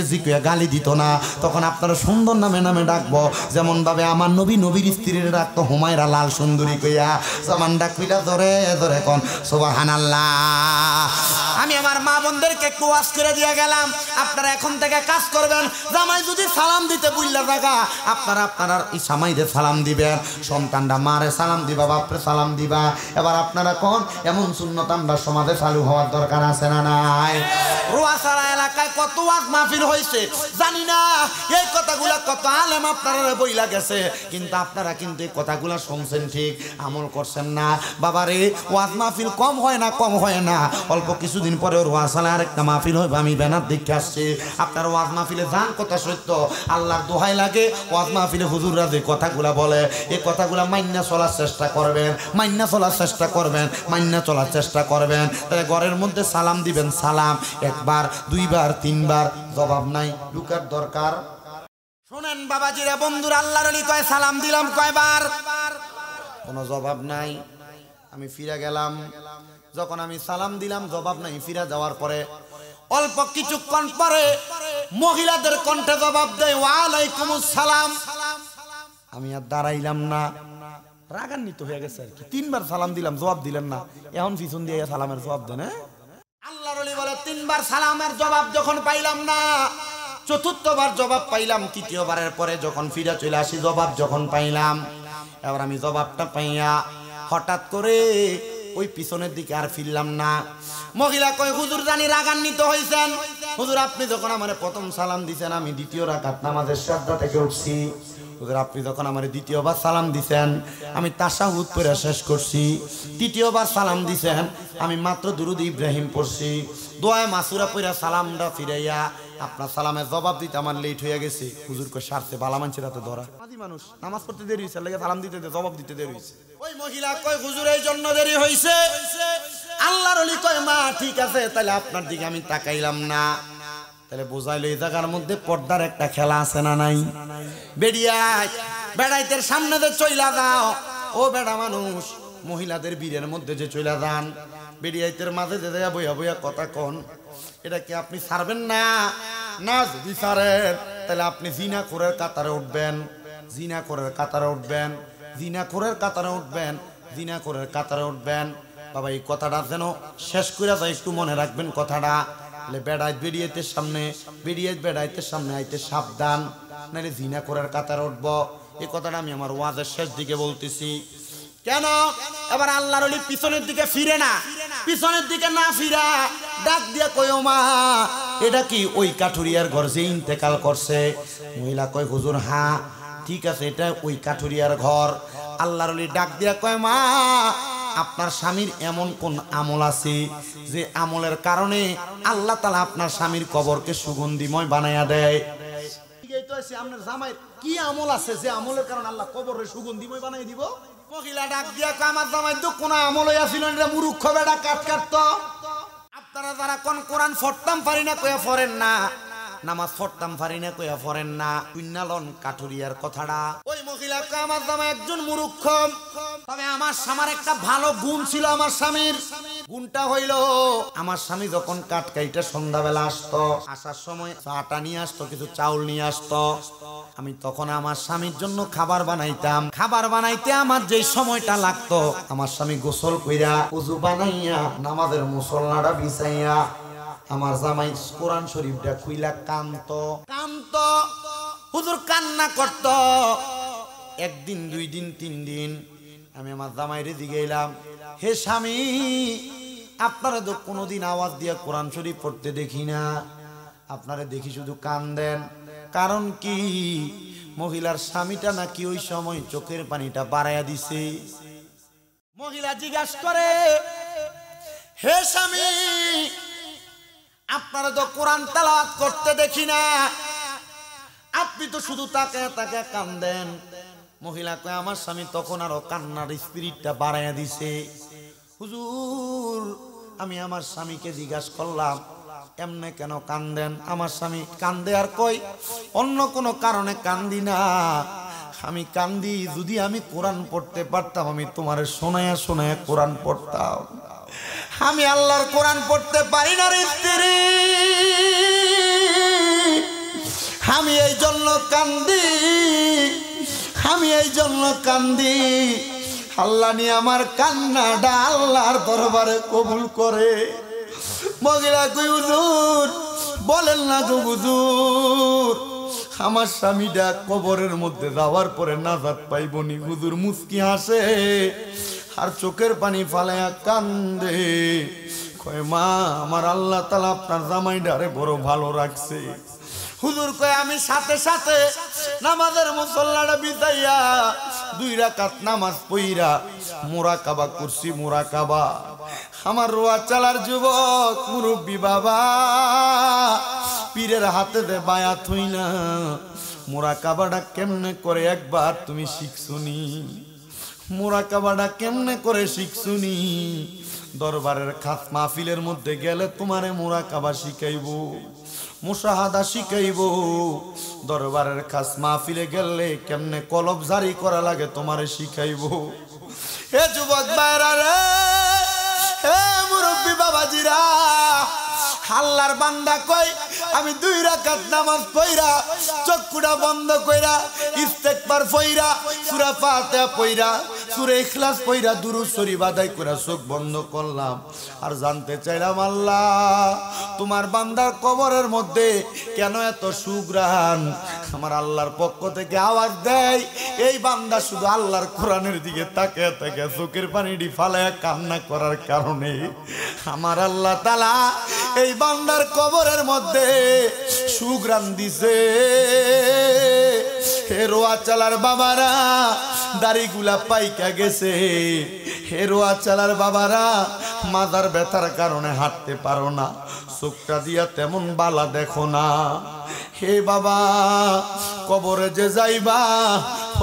জি কুয়া গালি দিত না, তখন আপনারা সুন্দর নামে নামে ডাকবো। যেমন ভাবে আমার নবীর স্ত্রীরা ডাকতো হুমায়রা লাল সুন্দরী কইয়া, সমান ডাকবিটা ধরে ধরে কোন সুবহানাল্লাহ। আমি আমার মা বোনদেরকে একটু ওয়াজ করে দিয়ে গেলাম, আপনারা এখন থেকে কাজ করবেন। জামাই যদি সালাম দিতে বুঝলা থাকা আপনারা জামাইদের সালাম দিবেন, সন্তানরা মারে সালাম দিবা, বাপরে সালাম দিবা। এবার আপনারা কোন এমন সুন্নত আমরা সমাজে চালু হওয়ার দরকার আছে না নাই? রোয়াসারা এলাকায় কত ওয়াজ মাহফিল হয়েছে জানি না, এই কথাগুলা কত আলেম আপনারা বইলা গেছে, কিন্তু আপনারা কিন্তু এই কথাগুলা শুনছেন ঠিক, আমল করছেন না। বাবারে ওয়াজ মাহফিল কম হয় না, কম হয় না। অল্প কিছুদিন পরে রোয়াসালা আরেকটা মাহফিল হবে, আমি ব্যানার দেখে আসছি। আপনার ওয়াজ মাহফিলে যান, কথা সত্য, আল্লাহর দোহাই লাগে। ওয়াজ মাহফিলে হুজুররা যে কথাগুলা বলে এই কথাগুলা মাইন্না চলার চেষ্টা করবেন, মাইন্না চলার চেষ্টা করবেন, মাইন্না চলার চেষ্টা করবেন। তাহলে ঘরের মধ্যে সালাম দিবেন, সালাম একবার দুইবার তিনবার, জবাব নাই, লুকার দরকার। শোনেন বাবাজিরা বন্ধুরা, আল্লাহর ওলি কয় সালাম দিলাম কয়বার, কোনো জবাব নাই। আমি ফিরে গেলাম, যখন আমি সালাম দিলাম জবাব নাই, ফিরে যাওয়ার পরে অল্প কিছুক্ষণ পরে মহিলাদের কণ্ঠে জবাব দেয় ওয়ালাইকুমুস সালাম। আমি আর দাঁড়াইলাম না, রাগান্বিত হয়ে গেছে আর কি। তিনবার সালাম দিলাম, জবাব দিলেন না, এখন পিছন দিয়ে সালামের জবাব দেন। আল্লাহর ওলি বলে তিনবার সালামের জবাব যখন পাইলাম না, চতুর্থবার জবাব পাইলাম, তৃতীয়বারের পরে যখন ফিরে চলে আসি জবাব যখন পাইলাম, এবার আমি জবাবটা পাইয়া হঠাৎ করে ওই পিছনের দিকে আর ফিরলাম না। মহিলা কয় হুজুর জানি রাগান্বিত হয়েছেন, হুজুর আপনি যখন আমার প্রথম সালাম দিছেন আমি দ্বিতীয় রাকাত নামাজের সাজদা থেকে উঠছি, হুজুর আপনি যখন আমার দ্বিতীয়বার সালাম দিছেন আমি তাশাহুদ পড়ে শেষ করছি, তৃতীয়বার সালাম দিছেন আমি মাত্র দুরুদ ইব্রাহিম পড়ছি, দোয়ায়ে মাসুরা পড়ে সালামটা ফিরাইয়া আপনার সালামের জবাব দিতে আমার লেট হয়ে গেছে। হুজুর কয় স্বার্থে বালা মানছে রাতে ধরা, আদি মানুষ নামাজ পড়তে দেরি হয়েছে, লাগে সালাম দিতে জবাব দিতে দেরি হয়েছে। ওই মহিলা কয় হুজুর এই জন্য দেরি হয়েছে। আল্লাহর ওলি কয় মা ঠিক আছে, তাহলে আপনার দিকে আমি তাকাইলাম না। তাহলে বোঝাইলো এই জায়গার মধ্যে পর্দার একটা খেলা আছে না নাই? বেড়িয়ায় বেড়াইতের সামনে যে চইলা যাও, ও বেড়া মানুষ মহিলাদের বীরের মধ্যে যে চইলা যান, বেড়িয়াইতের মাঝে যে দেয়া বইয়া বইয়া কথা কন, এটা কি আপনি ছাড়বেন না? না যদি ছাড়েন তাহলে আপনি জিনা করের কাতারে উঠবেন, জিনা করের কাতারে উঠবেন, জিনা করের কাতারে উঠবেন, জিনা করের কাতারে উঠবেন। বাবা এই কথাটা যেন শেষ করে যায়, একটু মনে রাখবেন কথাটা। বেড়াইতের সামনে আইতে সাবধান, নাহলে জিনা করার কাতার উঠবো। এই কথাটা আমি আমার ওয়াজের শেষ দিকে বলতেছি। কেন এবার আল্লাহর ওলি পিছনের দিকে ফিরে না, পিছনের দিকে না ফিরা ডাক দিয়ে কয় ও মা এটা কি ওই কাঠুরিয়ার ঘর যে ইন্তেকাল করছে? মহিলা কয় হুজুর হ্যাঁ ঠিক আছে, এটা ওই কাঠুরিয়ার ঘর। আল্লাহর ওলি ডাক দিয়া কয় মা আপনার স্বামীর এমন কোন আমল আছে যে আমলের কারণে আল্লাহ তাআলা আপনার স্বামীর কবরকে সুগন্ধিময় বানায়া দেয়? আপনার জামাইয়ের কি আমল আছে যে আমলের কারণে আল্লাহ কবরের সুগন্ধিময় বানাই দিব? মহিলা ডাক দিয়া কয় আমার জামাই তো কোন আমলই আছিল না, মূর্খ বেটা কাট কাটতো। আপনারা যারা কোন কোরআন পড়তাম পারি না কইয়া পড়েন না, নামাজ পড়তাম পারি না কইয়া পড়েন না, কুইন্নালন কাঠুরিয়ার কথাটা। ওই মহিলা কয় আমার জামাই একজন মূর্খ, তবে আমার স্বামীর একটা ভালো গুণ ছিল। আমার স্বামীর গুণটা হইল আমার স্বামী যখন কাঠ কাইটা সন্ধ্যাবেলা আসতো, আসার সময় চাটা নিয়ে আসতো, কিছু চাউল নিয়ে আসতো, আমি তখন আমার স্বামীর জন্য খাবার বানাইতাম। খাবার বানাইতে আমার যে সময়টা লাগতো আমার স্বামী গোসল কইরা উযু বানাইয়া নামাজের মুসল্লাটা বিছাইয়া আমার জামাই কোরআন শরীফটা খুইলা কান্ত হুজুর কান্না করত। একদিন দুই দিন তিন দিন আমি আমার জামাইরে জিগাইলাম, হে স্বামী আপনারা তো কোনোদিন আওয়াজ দিয়ে কোরআন শরীফ পড়তে দেখি না, আপনারা দেখি শুধু কান্দেন, কারণ কি? মহিলার স্বামীটা নাকি ওই সময় চোখের পানিটা বাড়াইয়া দিছে। মহিলা জিজ্ঞাসা করে হে স্বামী, আপনারা তো কোরআন তেলাওয়াত করতে দেখি না, আপনি তো শুধু তাকে তাকে কান্দেন। মহিলা কয় আমার স্বামী তখন আরো কান্নার স্পিরিটটা বাড়াইয়া দিছে। হুজুর, আমি আমার স্বামীকে জিজ্ঞাসা করলাম এমনে কেন কান্দেন? আমার স্বামী কান্দে আর কই অন্য কোনো কারণে কান্দি না, আমি কান্দি যদি আমি কোরআন পড়তে পারতাম, আমি তোমার শোনায়া শোনায়া কোরআন পড়তাম। আমি আল্লাহর কোরআন পড়তে পারি না রে স্ত্রী, আমি এই জন্য কান্দি, আমি এই জন্য কান্দি। আল্লাহ নিয়ে আমার কান্নাটা আল্লাহর দরবারে কবুল করে। মহিলা কই হুজুর বলেন না গো হুজুর, আমার স্বামীটা কবরের মধ্যে যাওয়ার পরে নাজাত পাইবনি। হুজুর মুস্কি হাসে আর চোখের পানি ফালাইয়া কান্দে। কয় মা, আমার আল্লাহ তাআলা আপনার জামাইডারে বড় ভালো রাখছে। হুজুর কয় আমি সাথে সাথে নামাজের মুসল্লাটা বিছাইয়া 2 রাকাত নামাজ পড়িয়া মুরাকাবা করছি। মুরাকাবা আমার রোয়া চালার যুবক মুরব্বী বাবা, পীরের হাতে দে বায়াত হই না। মুরাকাবাটা কেমনে করে একবার তুমি শিখছুনি? মুরাকাবাটা কেমনে করে শিখছুনি? দরবারের খাস মাহফিলের মধ্যে গেলে তোমারে মুরাকাবা শিখাইব, মুশাহাদা শিখাইব। দরবারের খাস মাহফিলে গেলে কেমনে কলব জারি করা লাগে তোমারে শিখাইব। হে যুবক ভাইরা রে, হে মুরব্বী বাবাজিরা, আল্লাহর বান্দা কই আমি 2 রাকাত নামাজ পড়া চক্ষুটা বন্ধ কইরা ইস্তেগফার পড়া সূরা ফাতিহা পড়া সূরা ইখলাস পড়া দুরূদ শরীফ আদায় করে চোখ বন্ধ করলাম। আর জানতে চাইলাম আল্লাহ তোমার বান্দার কবরের মধ্যে কেন এত সুঘ্রাণ? আমার আল্লাহর পক্ষ থেকে আওয়াজ দেয়, এই বান্দা শুধু আল্লাহর কোরআনের দিকে তাকিয়ে তাকিয়ে চোখের পানিটি ফালায়া কান্না করার কারণে আমার আল্লাহ তাআলা এই বান্দার কবরের মধ্যে সুঘ্রাণ দিছে। হে রোয়া চালার বাবারা, দাড়িগুলা পাইকা গেছে। হে রোয়া চালার বাবারা, মাথার ব্যথার কারণে হাঁটতে পারো না, চোখটা দিয়া তেমন বালা দেখো না। হে বাবা, কবরে যে যাইবা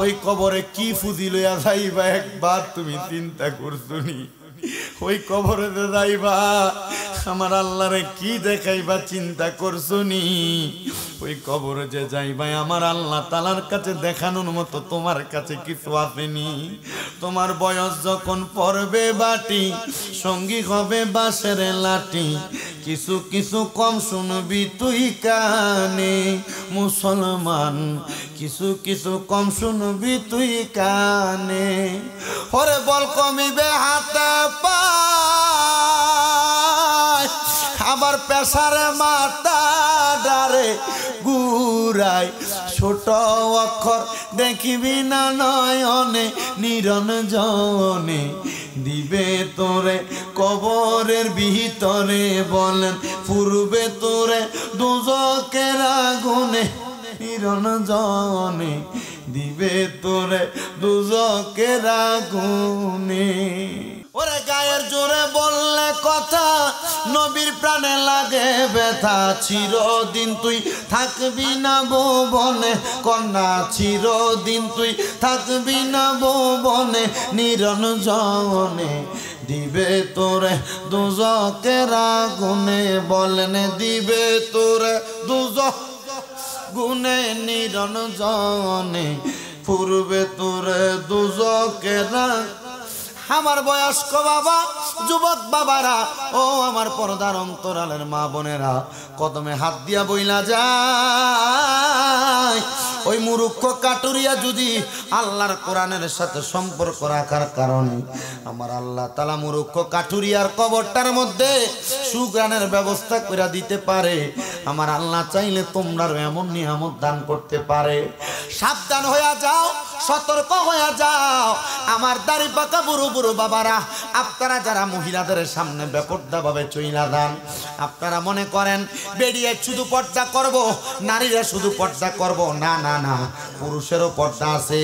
ওই কবরে কি ফুজি লইয়া যাইবা একবার তুমি চিন্তা করছুনি? ওই কবরে যে যাইবা আমার আল্লাহরে কি দেখাইবা চিন্তা করছুনি? ওই কবরে যে যাইবা আমার আল্লাহ তাআলার কাছে দেখানোর মতো তোমার কাছে কিছু আসেনি। তোমার বয়স যখন পড়বে বাটি, সঙ্গী হবে বাঁশের লাঠি, কিছু কিছু কম শুনবি তুই কানে মুসলমান, কিছু কিছু কম শুনবি তুই কানে। ওরে বল কমিবে হাতে পায়, আবার পেশারে মাথা ডারে গুরাই, ছোট অক্ষর দেখিবি না নয়নে নিরঞ্জনে, দিবে তোরে কবরের ভিতরে বলেন পূর্বে তোরে দোজকের আগুনে নিরঞ্জনে, দিবে তোরে দোজকের আগুনে। ওরে গায়ের জোরে বললে কথা, নবীর প্রাণে লাগে ব্যথা, চিরদিন তুই থাকবি না ভুবনে কন্যা, চিরদিন তুই থাকবি না ভুবনে নিরঞ্জনে, দিবে তোরে দোজকের আগুনে বলেন দিবে তোরে দোজক গুনে নিরঞ্জনে, পূর্বে তোরে দোজকের। আমার বয়স্ক বাবা, যুবক বাবারা, ও আমার পর্দার অন্তরালের মা বোনেরা, কদমে হাত দিয়া বইলা যায় ওই মুরুক্ষ কাটুরিয়া যদি আল্লাহর কোরআনের সাথে সম্পর্ক রাখার কারণে আমার আল্লাহ তাআলা মুরুক্ষ কাটুরিয়ার কবরটার মধ্যে সুঘ্রাণের ব্যবস্থা করে দিতে পারে। আমার আল্লাহ চাইলে তোমরা এমন নিয়ামত দান করতে পারে। সাবধান হইয়া যাও, সতর্ক হয়ে যাও আমার দাড়ি পাকা বুড়ো বুড়ো বাবারা। আপনারা যারা মহিলাদের সামনে বেপর্দা ভাবে চইলা যান, আপনারা মনে করেন বেরিয়ে শুধু পর্দা করব, নারীরা শুধু পর্দা করব। না না না, পুরুষেরও পর্দা আছে।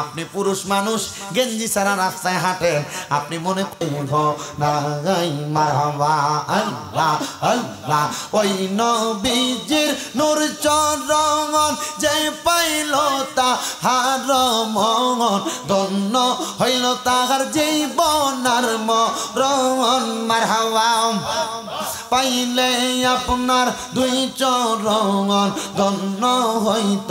আপনি পুরুষ মানুষ, গেঞ্জি ছাড়া রাস্তায় হাঁটেন, আপনি মনে আল্লাহ আল্লাহ ওই নবীজির নূর চরণ যে পাইল তাহার মন, ধন্য হইল তাহার জীবনার মরণ। মারহাবা পাইলে আপনার দুই চরণ, ধন্য হইত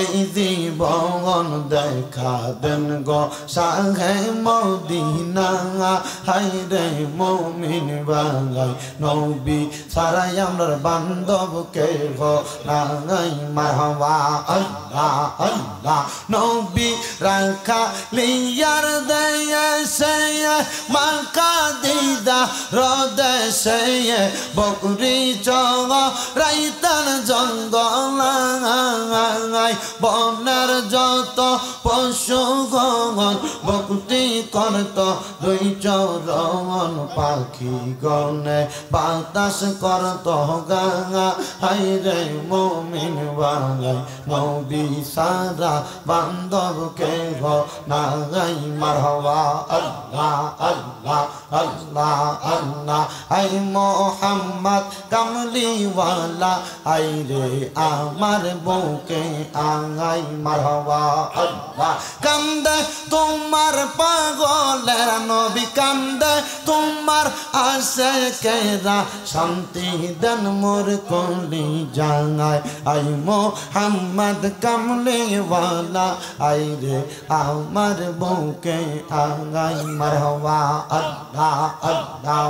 এই জীবন। দেখা দেন গো সাহে মদিনা, হায়রে মুমিন বাঙাই নবী সারাই আমরার বান্ধব কে গো নাই। মারহাবা আল্লাহ আল্লাহ নবী রাখা লিয়ার দেশে মাকা দিদা হৃদয়ে বকরি চগ রাইতান জঙ্গল, বনের যত পশু গণ বকরি করত দুই চরণ। পাখি গনে বাতাস করত গাঙা, হায়রে মুমিন বাঙাই নবী সারা বান্ধব কে গো নাই। মারহাবা আল্লাহ আল্লাহ আল্লাহ আল্লাহ আই মোহাম্মদ কামলিওয়ালা, আই রে আমার বউকে আঙাই। মারহাবা আল্লাহ কান্দে তোমার পাগলের নবী, কান্দে তোমার আশিকেরা, শান্তি দেন মোর কলি জাঙায়। আই মোহাম্মদ কামলিওয়ালা, আই রে আমার বউকে আঙাই। মারহাবা আল্লাহ আল্লাহ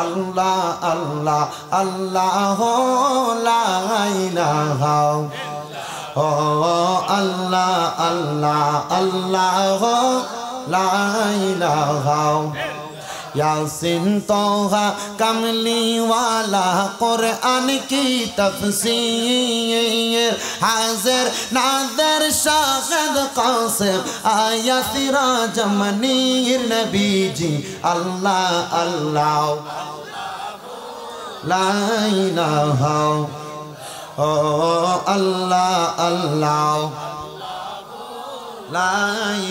আল্লাহ আল্লাহ আল্লাহ লা ইলাহা ও আল্লাহ আল্লাহ আল্লাহ লা ইলাহা। यासिन तोहा कमलीवाला कुरान की तफसीर, हाजिर नादर शाहिद कासिम आया सिराज मनीर। नबी जी अल्लाह अल्लाह ला इलाहा ओ अल्लाह अल्लाह ला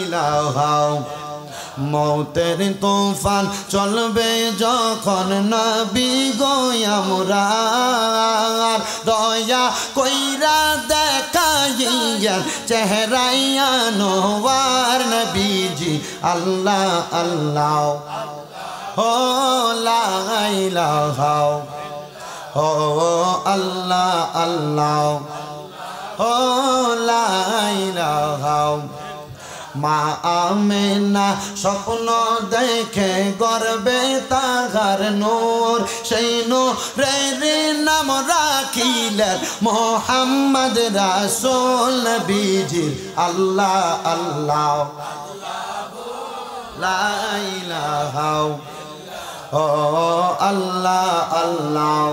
इलाहा। মৌতের তুফান চলবে যখন নবী গো আমরার, দয়া কইরা দেখাইয়া চেহারাইয়া নোয়ার। নবীজি আল্লাহ আল্লাহ ও লা ইলাহা ও আল্লাহ আল্লাহ ও লা ইলাহা। মা আমেনা স্বপ্ন দেখে গর্বে তাহার নূর, সেই নূরের নাম রাখিলেন মোহাম্মদ রাসূল। নবীজি আল্লাহ আল্লাহ লা ইলাহা ও আল্লাহ আল্লাহ।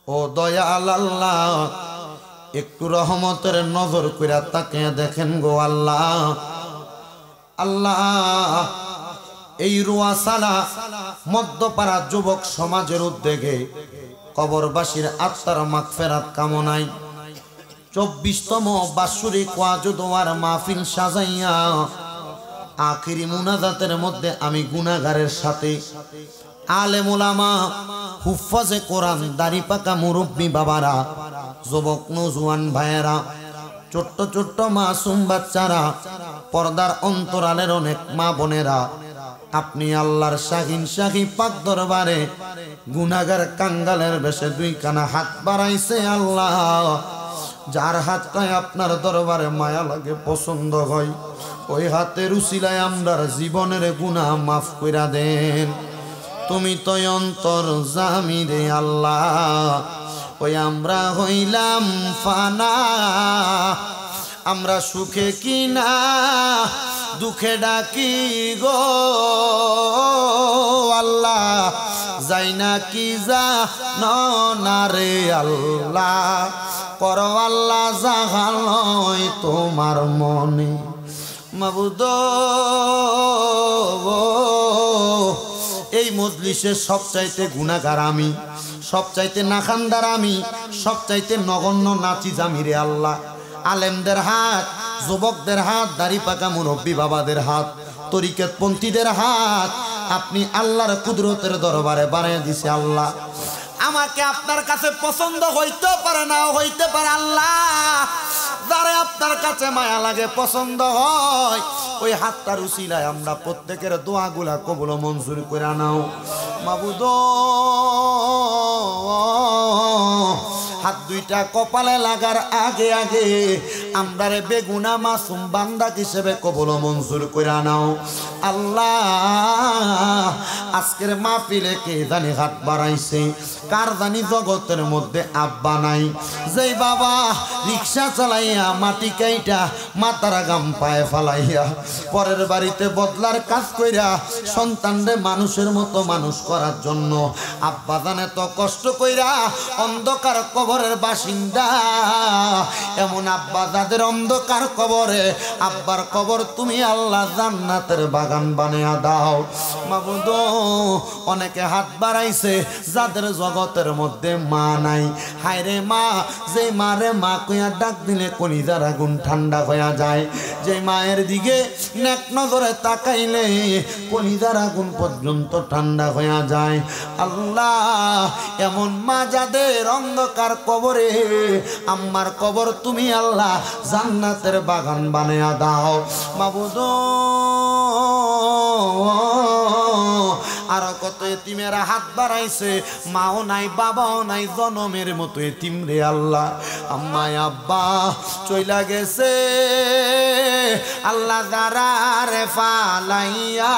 ও দয়াল আল্লাহ, একটু রহমতের নজর কইরা তাকে দেখেন গো আল্লাহ। আল্লাহ এই রুয়াসালা মধ্যপাড়া যুবক সমাজের উদ্যোগে কবরবাসীর আত্মার মাগফিরাত কামনায় 24তম বাৎসরিক ওয়াজ দোয়ার মাহফিল সাজাইয়া আখিরি মুনাজাতের মধ্যে আমি গুনাহগারের সাথে আলেম উলামা, হুফাজে কোরআন, দাড়ি পাকা মুরব্বী বাবারা, যুবক নওজোয়ান ভাইয়েরা, ছোট্ট ছোট্ট মাসুম বাচ্চারা, পর্দার অন্তরালের অনেক মা বোনেরা, আপনি আল্লাহর শাহিন শাহী পাক দরবারে গুনাহগার কাঙ্গালের বেশে দুই কানা হাত বাড়াইছে আল্লাহ। যার হাতটায় আপনার দরবারে মায়া লাগে, পছন্দ হয়, ওই হাতের উসিলায় আমরার জীবনের গুনাহ মাফ কইরা দেন। তুমি তো অন্তর জামি রে আল্লাহ, ওই আমরা হইলাম ফানা, আমরা সুখে কিনা দুঃখে ডাকি গো আল্লাহ, যাই না কি জানো রে আল্লাহ, করো আল্লাহ জাগালয় তোমার মনে। মাবুদ এই মজলিসের সবচাইতে গুনাহগার আমি, সবচাইতে নাখানদার আমি, সবচাইতে নগণ্য নাচি জামি রে আল্লাহ। আলেমদের হাত, যুবকদের হাত, দাড়ি পাকা মুরব্বী বাবাদের হাত, তরিকতপন্থীদের হাত আপনি আল্লাহর কুদরতের দরবারে বানিয়ে দিছে আল্লাহ। আমাকে আপনার কাছে পছন্দ হইতে পারে না হইতে পারে আল্লাহ, যারা আপনার কাছে মায়া লাগে পছন্দ হয় ওই হাতটার উসিলায় আমরা প্রত্যেকের দোয়াগুলা কবুল মঞ্জুর করে নাও মাবুদ। হাত দুইটা কপালে লাগার আগে আগে আমরারে বেগুনা মাসুম বান্দা হিসেবে কবুল মঞ্জুর করে নাও আল্লাহ। আজকের মাহফিলে কে জানি হাত বাড়াইছে, কার জানি জগতের মধ্যে আব্বা নাই, যেই বাবা রিক্সা চালাইয়া মাটি কাইটা মাতারা গাম পায়ে ফালাইয়া পরের বাড়িতে বদলার কাজ কইরা সন্তানরে মানুষের মতো মানুষ করার জন্য আব্বা জানে তো কষ্ট কইরা অন্ধকার কবরের বাসিন্দা, এমন আব্বা যাদের অন্ধকার কবরে আব্বার কবর তুমি আল্লাহ জান্নাতের বাগান বানিয়ে দাও মাবুদ। অনেকে হাত বাড়াইছে যাদের জগতের মধ্যে মা নাই, হায়রে মা, যে মারে মা কইয়া ডাক দিলে কলিজার আগুন ঠান্ডা হয়ে যায়, যে মায়ের দিকে নেক নজরে তাকাইলে কলিজার আগুন পর্যন্ত ঠান্ডা হয়ে যায় আল্লাহ। এমন মা যাদের অন্ধকার কবরে আম্মার কবর তুমি আল্লাহ জান্নাতের বাগান বানিয়ে দাও মাবুদ। আরো কত এতিমেরা হাত বাড়াইছে, মাও নাই বাবাও নাই, জনমের মতো এতিম রে আল্লাহ। আম্মায় আব্বা চইলা গেছে আল্লাহ, দারারে ফালাইয়া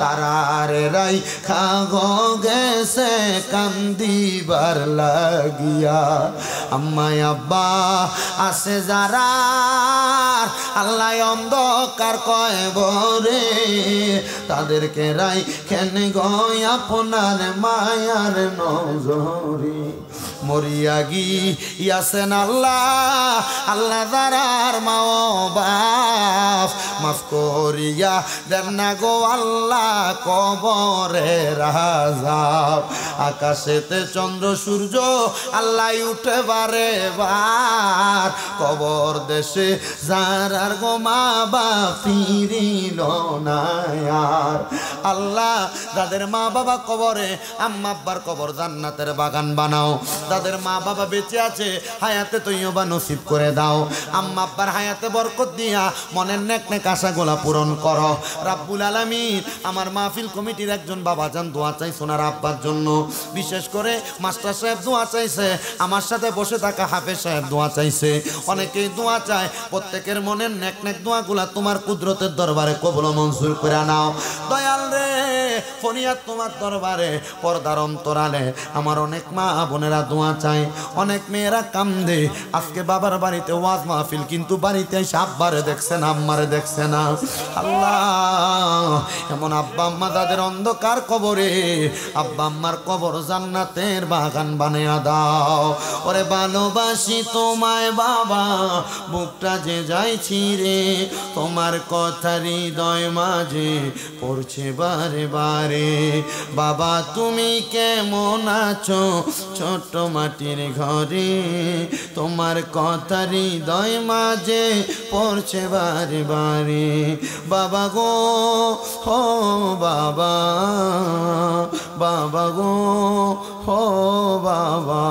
তারারে রাই খাগ গেছে কান্দিবার লাগিয়া। আম্মায় আব্বা আছে যারা আল্লাহ অন্ধকার কয়বরে তাদেরকে রাই কেন গয় আপনার মায়ার নজরে মরিয়া গিয়াছেন আল্লাহ। আল্লাহ যারার মা বাপ মাফ করিয়া দেন না গো আল্লাহ কবরে রাজাব। আকাশেতে চন্দ্র সূর্য আল্লাহ উঠে বারে বার, কবর দেশে যারার গো মা বাপ ফিরিল না আর। আল্লাহ যাদের মা বাবা কবরে আম্মা আব্বার কবর জান্নাতের বাগান বানাও, যাদের মা বাবা বেঁচে আছে হায়াতে তৈয়বা নসিব করে দাও, আম্মা আব্বার হায়াতে বরকত দিয়া মনের নেক নেক আশাগুলা পূরণ করো রাব্বুল আলামিন। আমার মাহফিল কমিটির একজন বাবাজান দোয়া চাই সোনার আব্বার জন্য, বিশেষ করে মাস্টার সাহেব দোয়া চাইছে, আমার সাথে বসে থাকা হাফেজ সাহেব দোয়া চাইছে, অনেকেই দোয়া চায়। প্রত্যেকের মনের নেক নেক দোয়াগুলা তোমার কুদরতের দরবারে কবুল মঞ্জুর করে নাও দয়াল রে। ফরিয়াদ তোমার দরবারে পর্দার অন্তরালে আমার অনেক মা বোনেরা দোয়া চায়, অনেক মেয়েরা কান্দে। আজকে বাবার বাড়িতে ওয়াজ মাহফিল, কিন্তু বাড়িতে এসে আব্বারে দেখছে না আম্মারে দেখছে না আল্লাহ। এমন আব্বা আম্মা যাদের অন্ধকার কবরে আব্বা আম্মার কবর জান্নাতের বাগান বানিয়ে দাও। ওরে ভালোবাসি তোমায় বাবা, বুকটা যে যাইছি রে, তোমার কথা হৃদয় মাঝে পড়ছে বারে বারে। বাবা তুমি কেমন আছো ছোট মাটির ঘরে, তোমার কথা হৃদয় মাঝে পড়ছে বারে বারে। বাবা গো হো বাবা, বাবা গো হো বাবা।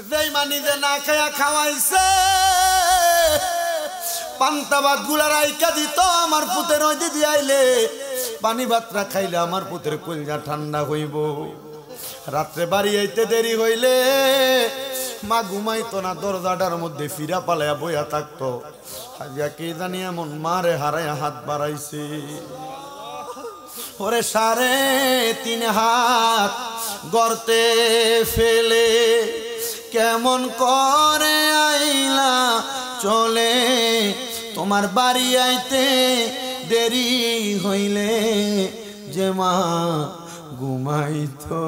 যেই মানিতে না খায়া খাওয়াইছে পান্তা ভাত গুলা রাইকা দিত আমার পুতের ওই দিদি আইলে পানি ভাতরা খাইলে আমার পুতের কলজা ঠান্ডা হইব। রাত্রে বাড়ি আইতে দেরি হইলে মা ঘুমাইতো না, দরজাটার মধ্যে ফিরা পালাইয়া বইয়া থাকতো। হাজিয়া কে জানি এমন মারে হারাইয়া হাত বাড়াইছে। ওরে 3.5 হাত গর্তে ফেলে কেমন করে আইলা চলে তোমার বাড়ি আইতে দেরি হইলে যে মা ঘুমাইতো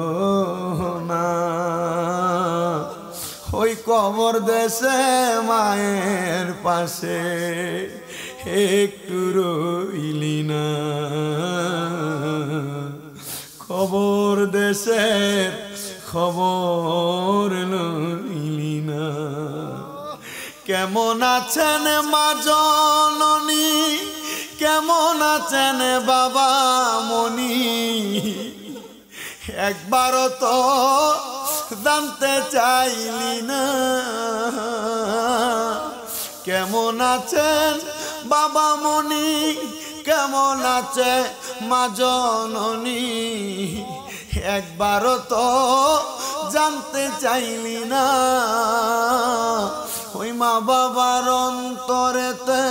না ওই কবর দেশে মায়ের পাশে একটু রইলি না কবর দেশের খবর লইলি না কেমন আছেন মা জননী কেমন আছেন বাবা মনি একবারও তো জানতে চাইলি না কেমন আছেন বাবা মনি কেমন আছে মা জননী একবারও তো জানতে চাইলি না ওই মা বাবার অন্তরেতে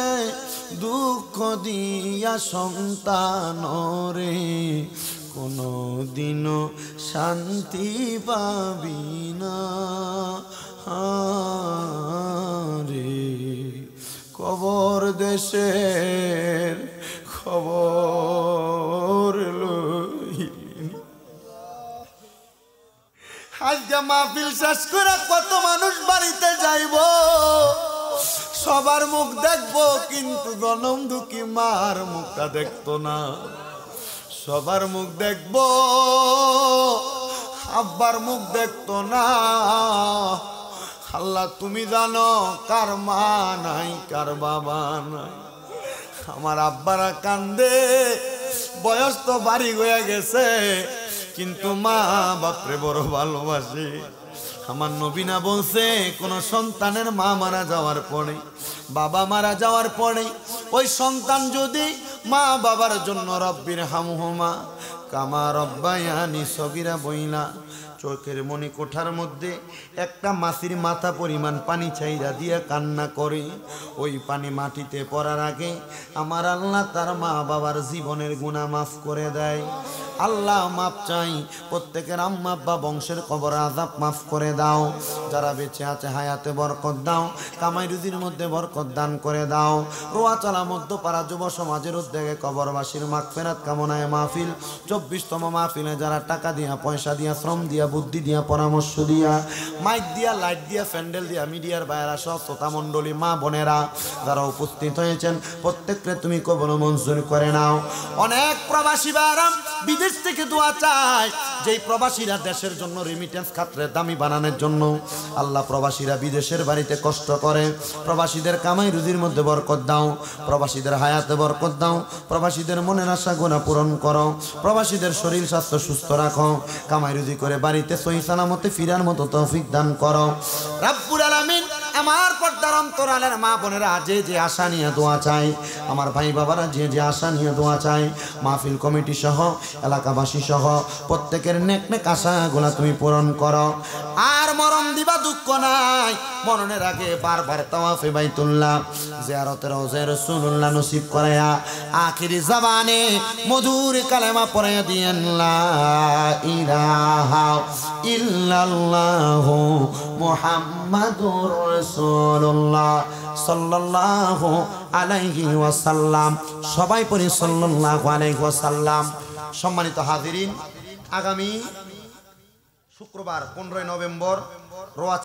দুঃখ দিয়া সন্তান রে কোনো দিনও শান্তি পাবি না রে কবর দেশের খবর আজকে মাহফিল শেষ করে কত মানুষ বাড়িতে যাইব সবার মুখ দেখবো কিন্তু জনম দুঃখী মার মুখটা দেখতো না সবার মুখ দেখবো আব্বার মুখ দেখতো না আল্লাহ তুমি জানো কার মা নাই কার বাবা নাই আমার আব্বারা কান্দে বয়স তো বাড়ি হয়ে গেছে কিন্তু মা বাপরে বড় ভালোবাসে আমার নবী না বলছে কোন সন্তানের মা মারা যাওয়ার পরে বাবা মারা যাওয়ার পরে ওই সন্তান যদি মা বাবার জন্য রব্বির হামহুমা কামা রব্বায়ানি সগীরা বইলা চোখের মনি কোঠার মধ্যে একটা মাছির মাথা পরিমাণ পানি চাইরা দিয়া কান্না করে ওই পানি মাটিতে পড়ার আগে আমার আল্লাহ তার মা বাবার জীবনের গুনাহ মাফ করে দেয় আল্লাহ মাপ চাই প্রত্যেকের আম্মা আব্বা বংশের কবর আযাব মাফ করে দাও যারা বেঁচে আছে হায়াতে বরকত দাও কামাই রুজির মধ্যে বরকত দান করে দাও রোয়া চলা মধ্যপাড়া যুব সমাজের উদ্যোগে কবরবাসীর মাগফিরাত কামনায় মাহফিল 24তম মাহফিলে যারা টাকা দিয়া পয়সা দিয়া শ্রম দিয়া বুদ্ধি দিয়া পরামর্শ দিয়া মাইক দিয়া লাইট দিয়া প্যান্ডেল দিয়া মিডিয়ার বাইরা সব শ্রোতা মণ্ডলী মা বোনেরা যারা উপস্থিত হয়েছেন প্রত্যেককে তুমি কবুল মঞ্জুর করে নাও অনেক প্রবাসী ভাইরা বিদেশ থেকে দোয়া চায় যেই প্রবাসীরা দেশের জন্য রেমিটেন্স খাতরে দামি বানানোর জন্য আল্লাহ প্রবাসীরা বিদেশের বাড়িতে কষ্ট করে প্রবাসীদের কামাই রুজির মধ্যে বরকত দাও প্রবাসীদের হায়াতে বরকত দাও প্রবাসীদের মনের আশা গোনা পূরণ করো প্রবাসীদের শরীর স্বাস্থ্য সুস্থ রাখো কামাই রুজি করে বাড়িতে সহি সালামতে ফিরার মতো তৌফিক দান করো রাব্বুল আলামিন আমার পর্দার অন্তরালের মা বোনেরা যে যে আশা নিয়ে দোয়া চাই আমার ভাই বাবারা যে যে আশা নিয়ে দোয়া চাই মাহফিল কমিটি সহ এলাকাবাসী সহ প্রত্যেকের নেক নেক আশাগুলা তুমি পূরণ করো আর মরণ দিবা দুঃখ নাই মরণের আগে বারবার তাওয়াফে বাইতুল্লাহ জিয়ারতে রওজা রাসূলুল্লাহ নসিব করায়া আখিরি জবানে মধুর কালেমা পড়ে দিয়েন লা ইলাহা ইল্লাল্লাহু মুহাম্মাদুর রাসূলুল্লাহ সাল্লাল্লাহু আলাইহি ওয়াসাল্লাম সবাই পড়ি সাল্লাল্লাহু আলাইহি ওয়াসাল্লাম সম্মানিত হাজিরিন আগামী শুক্রবার 15 নভেম্বর রোয়া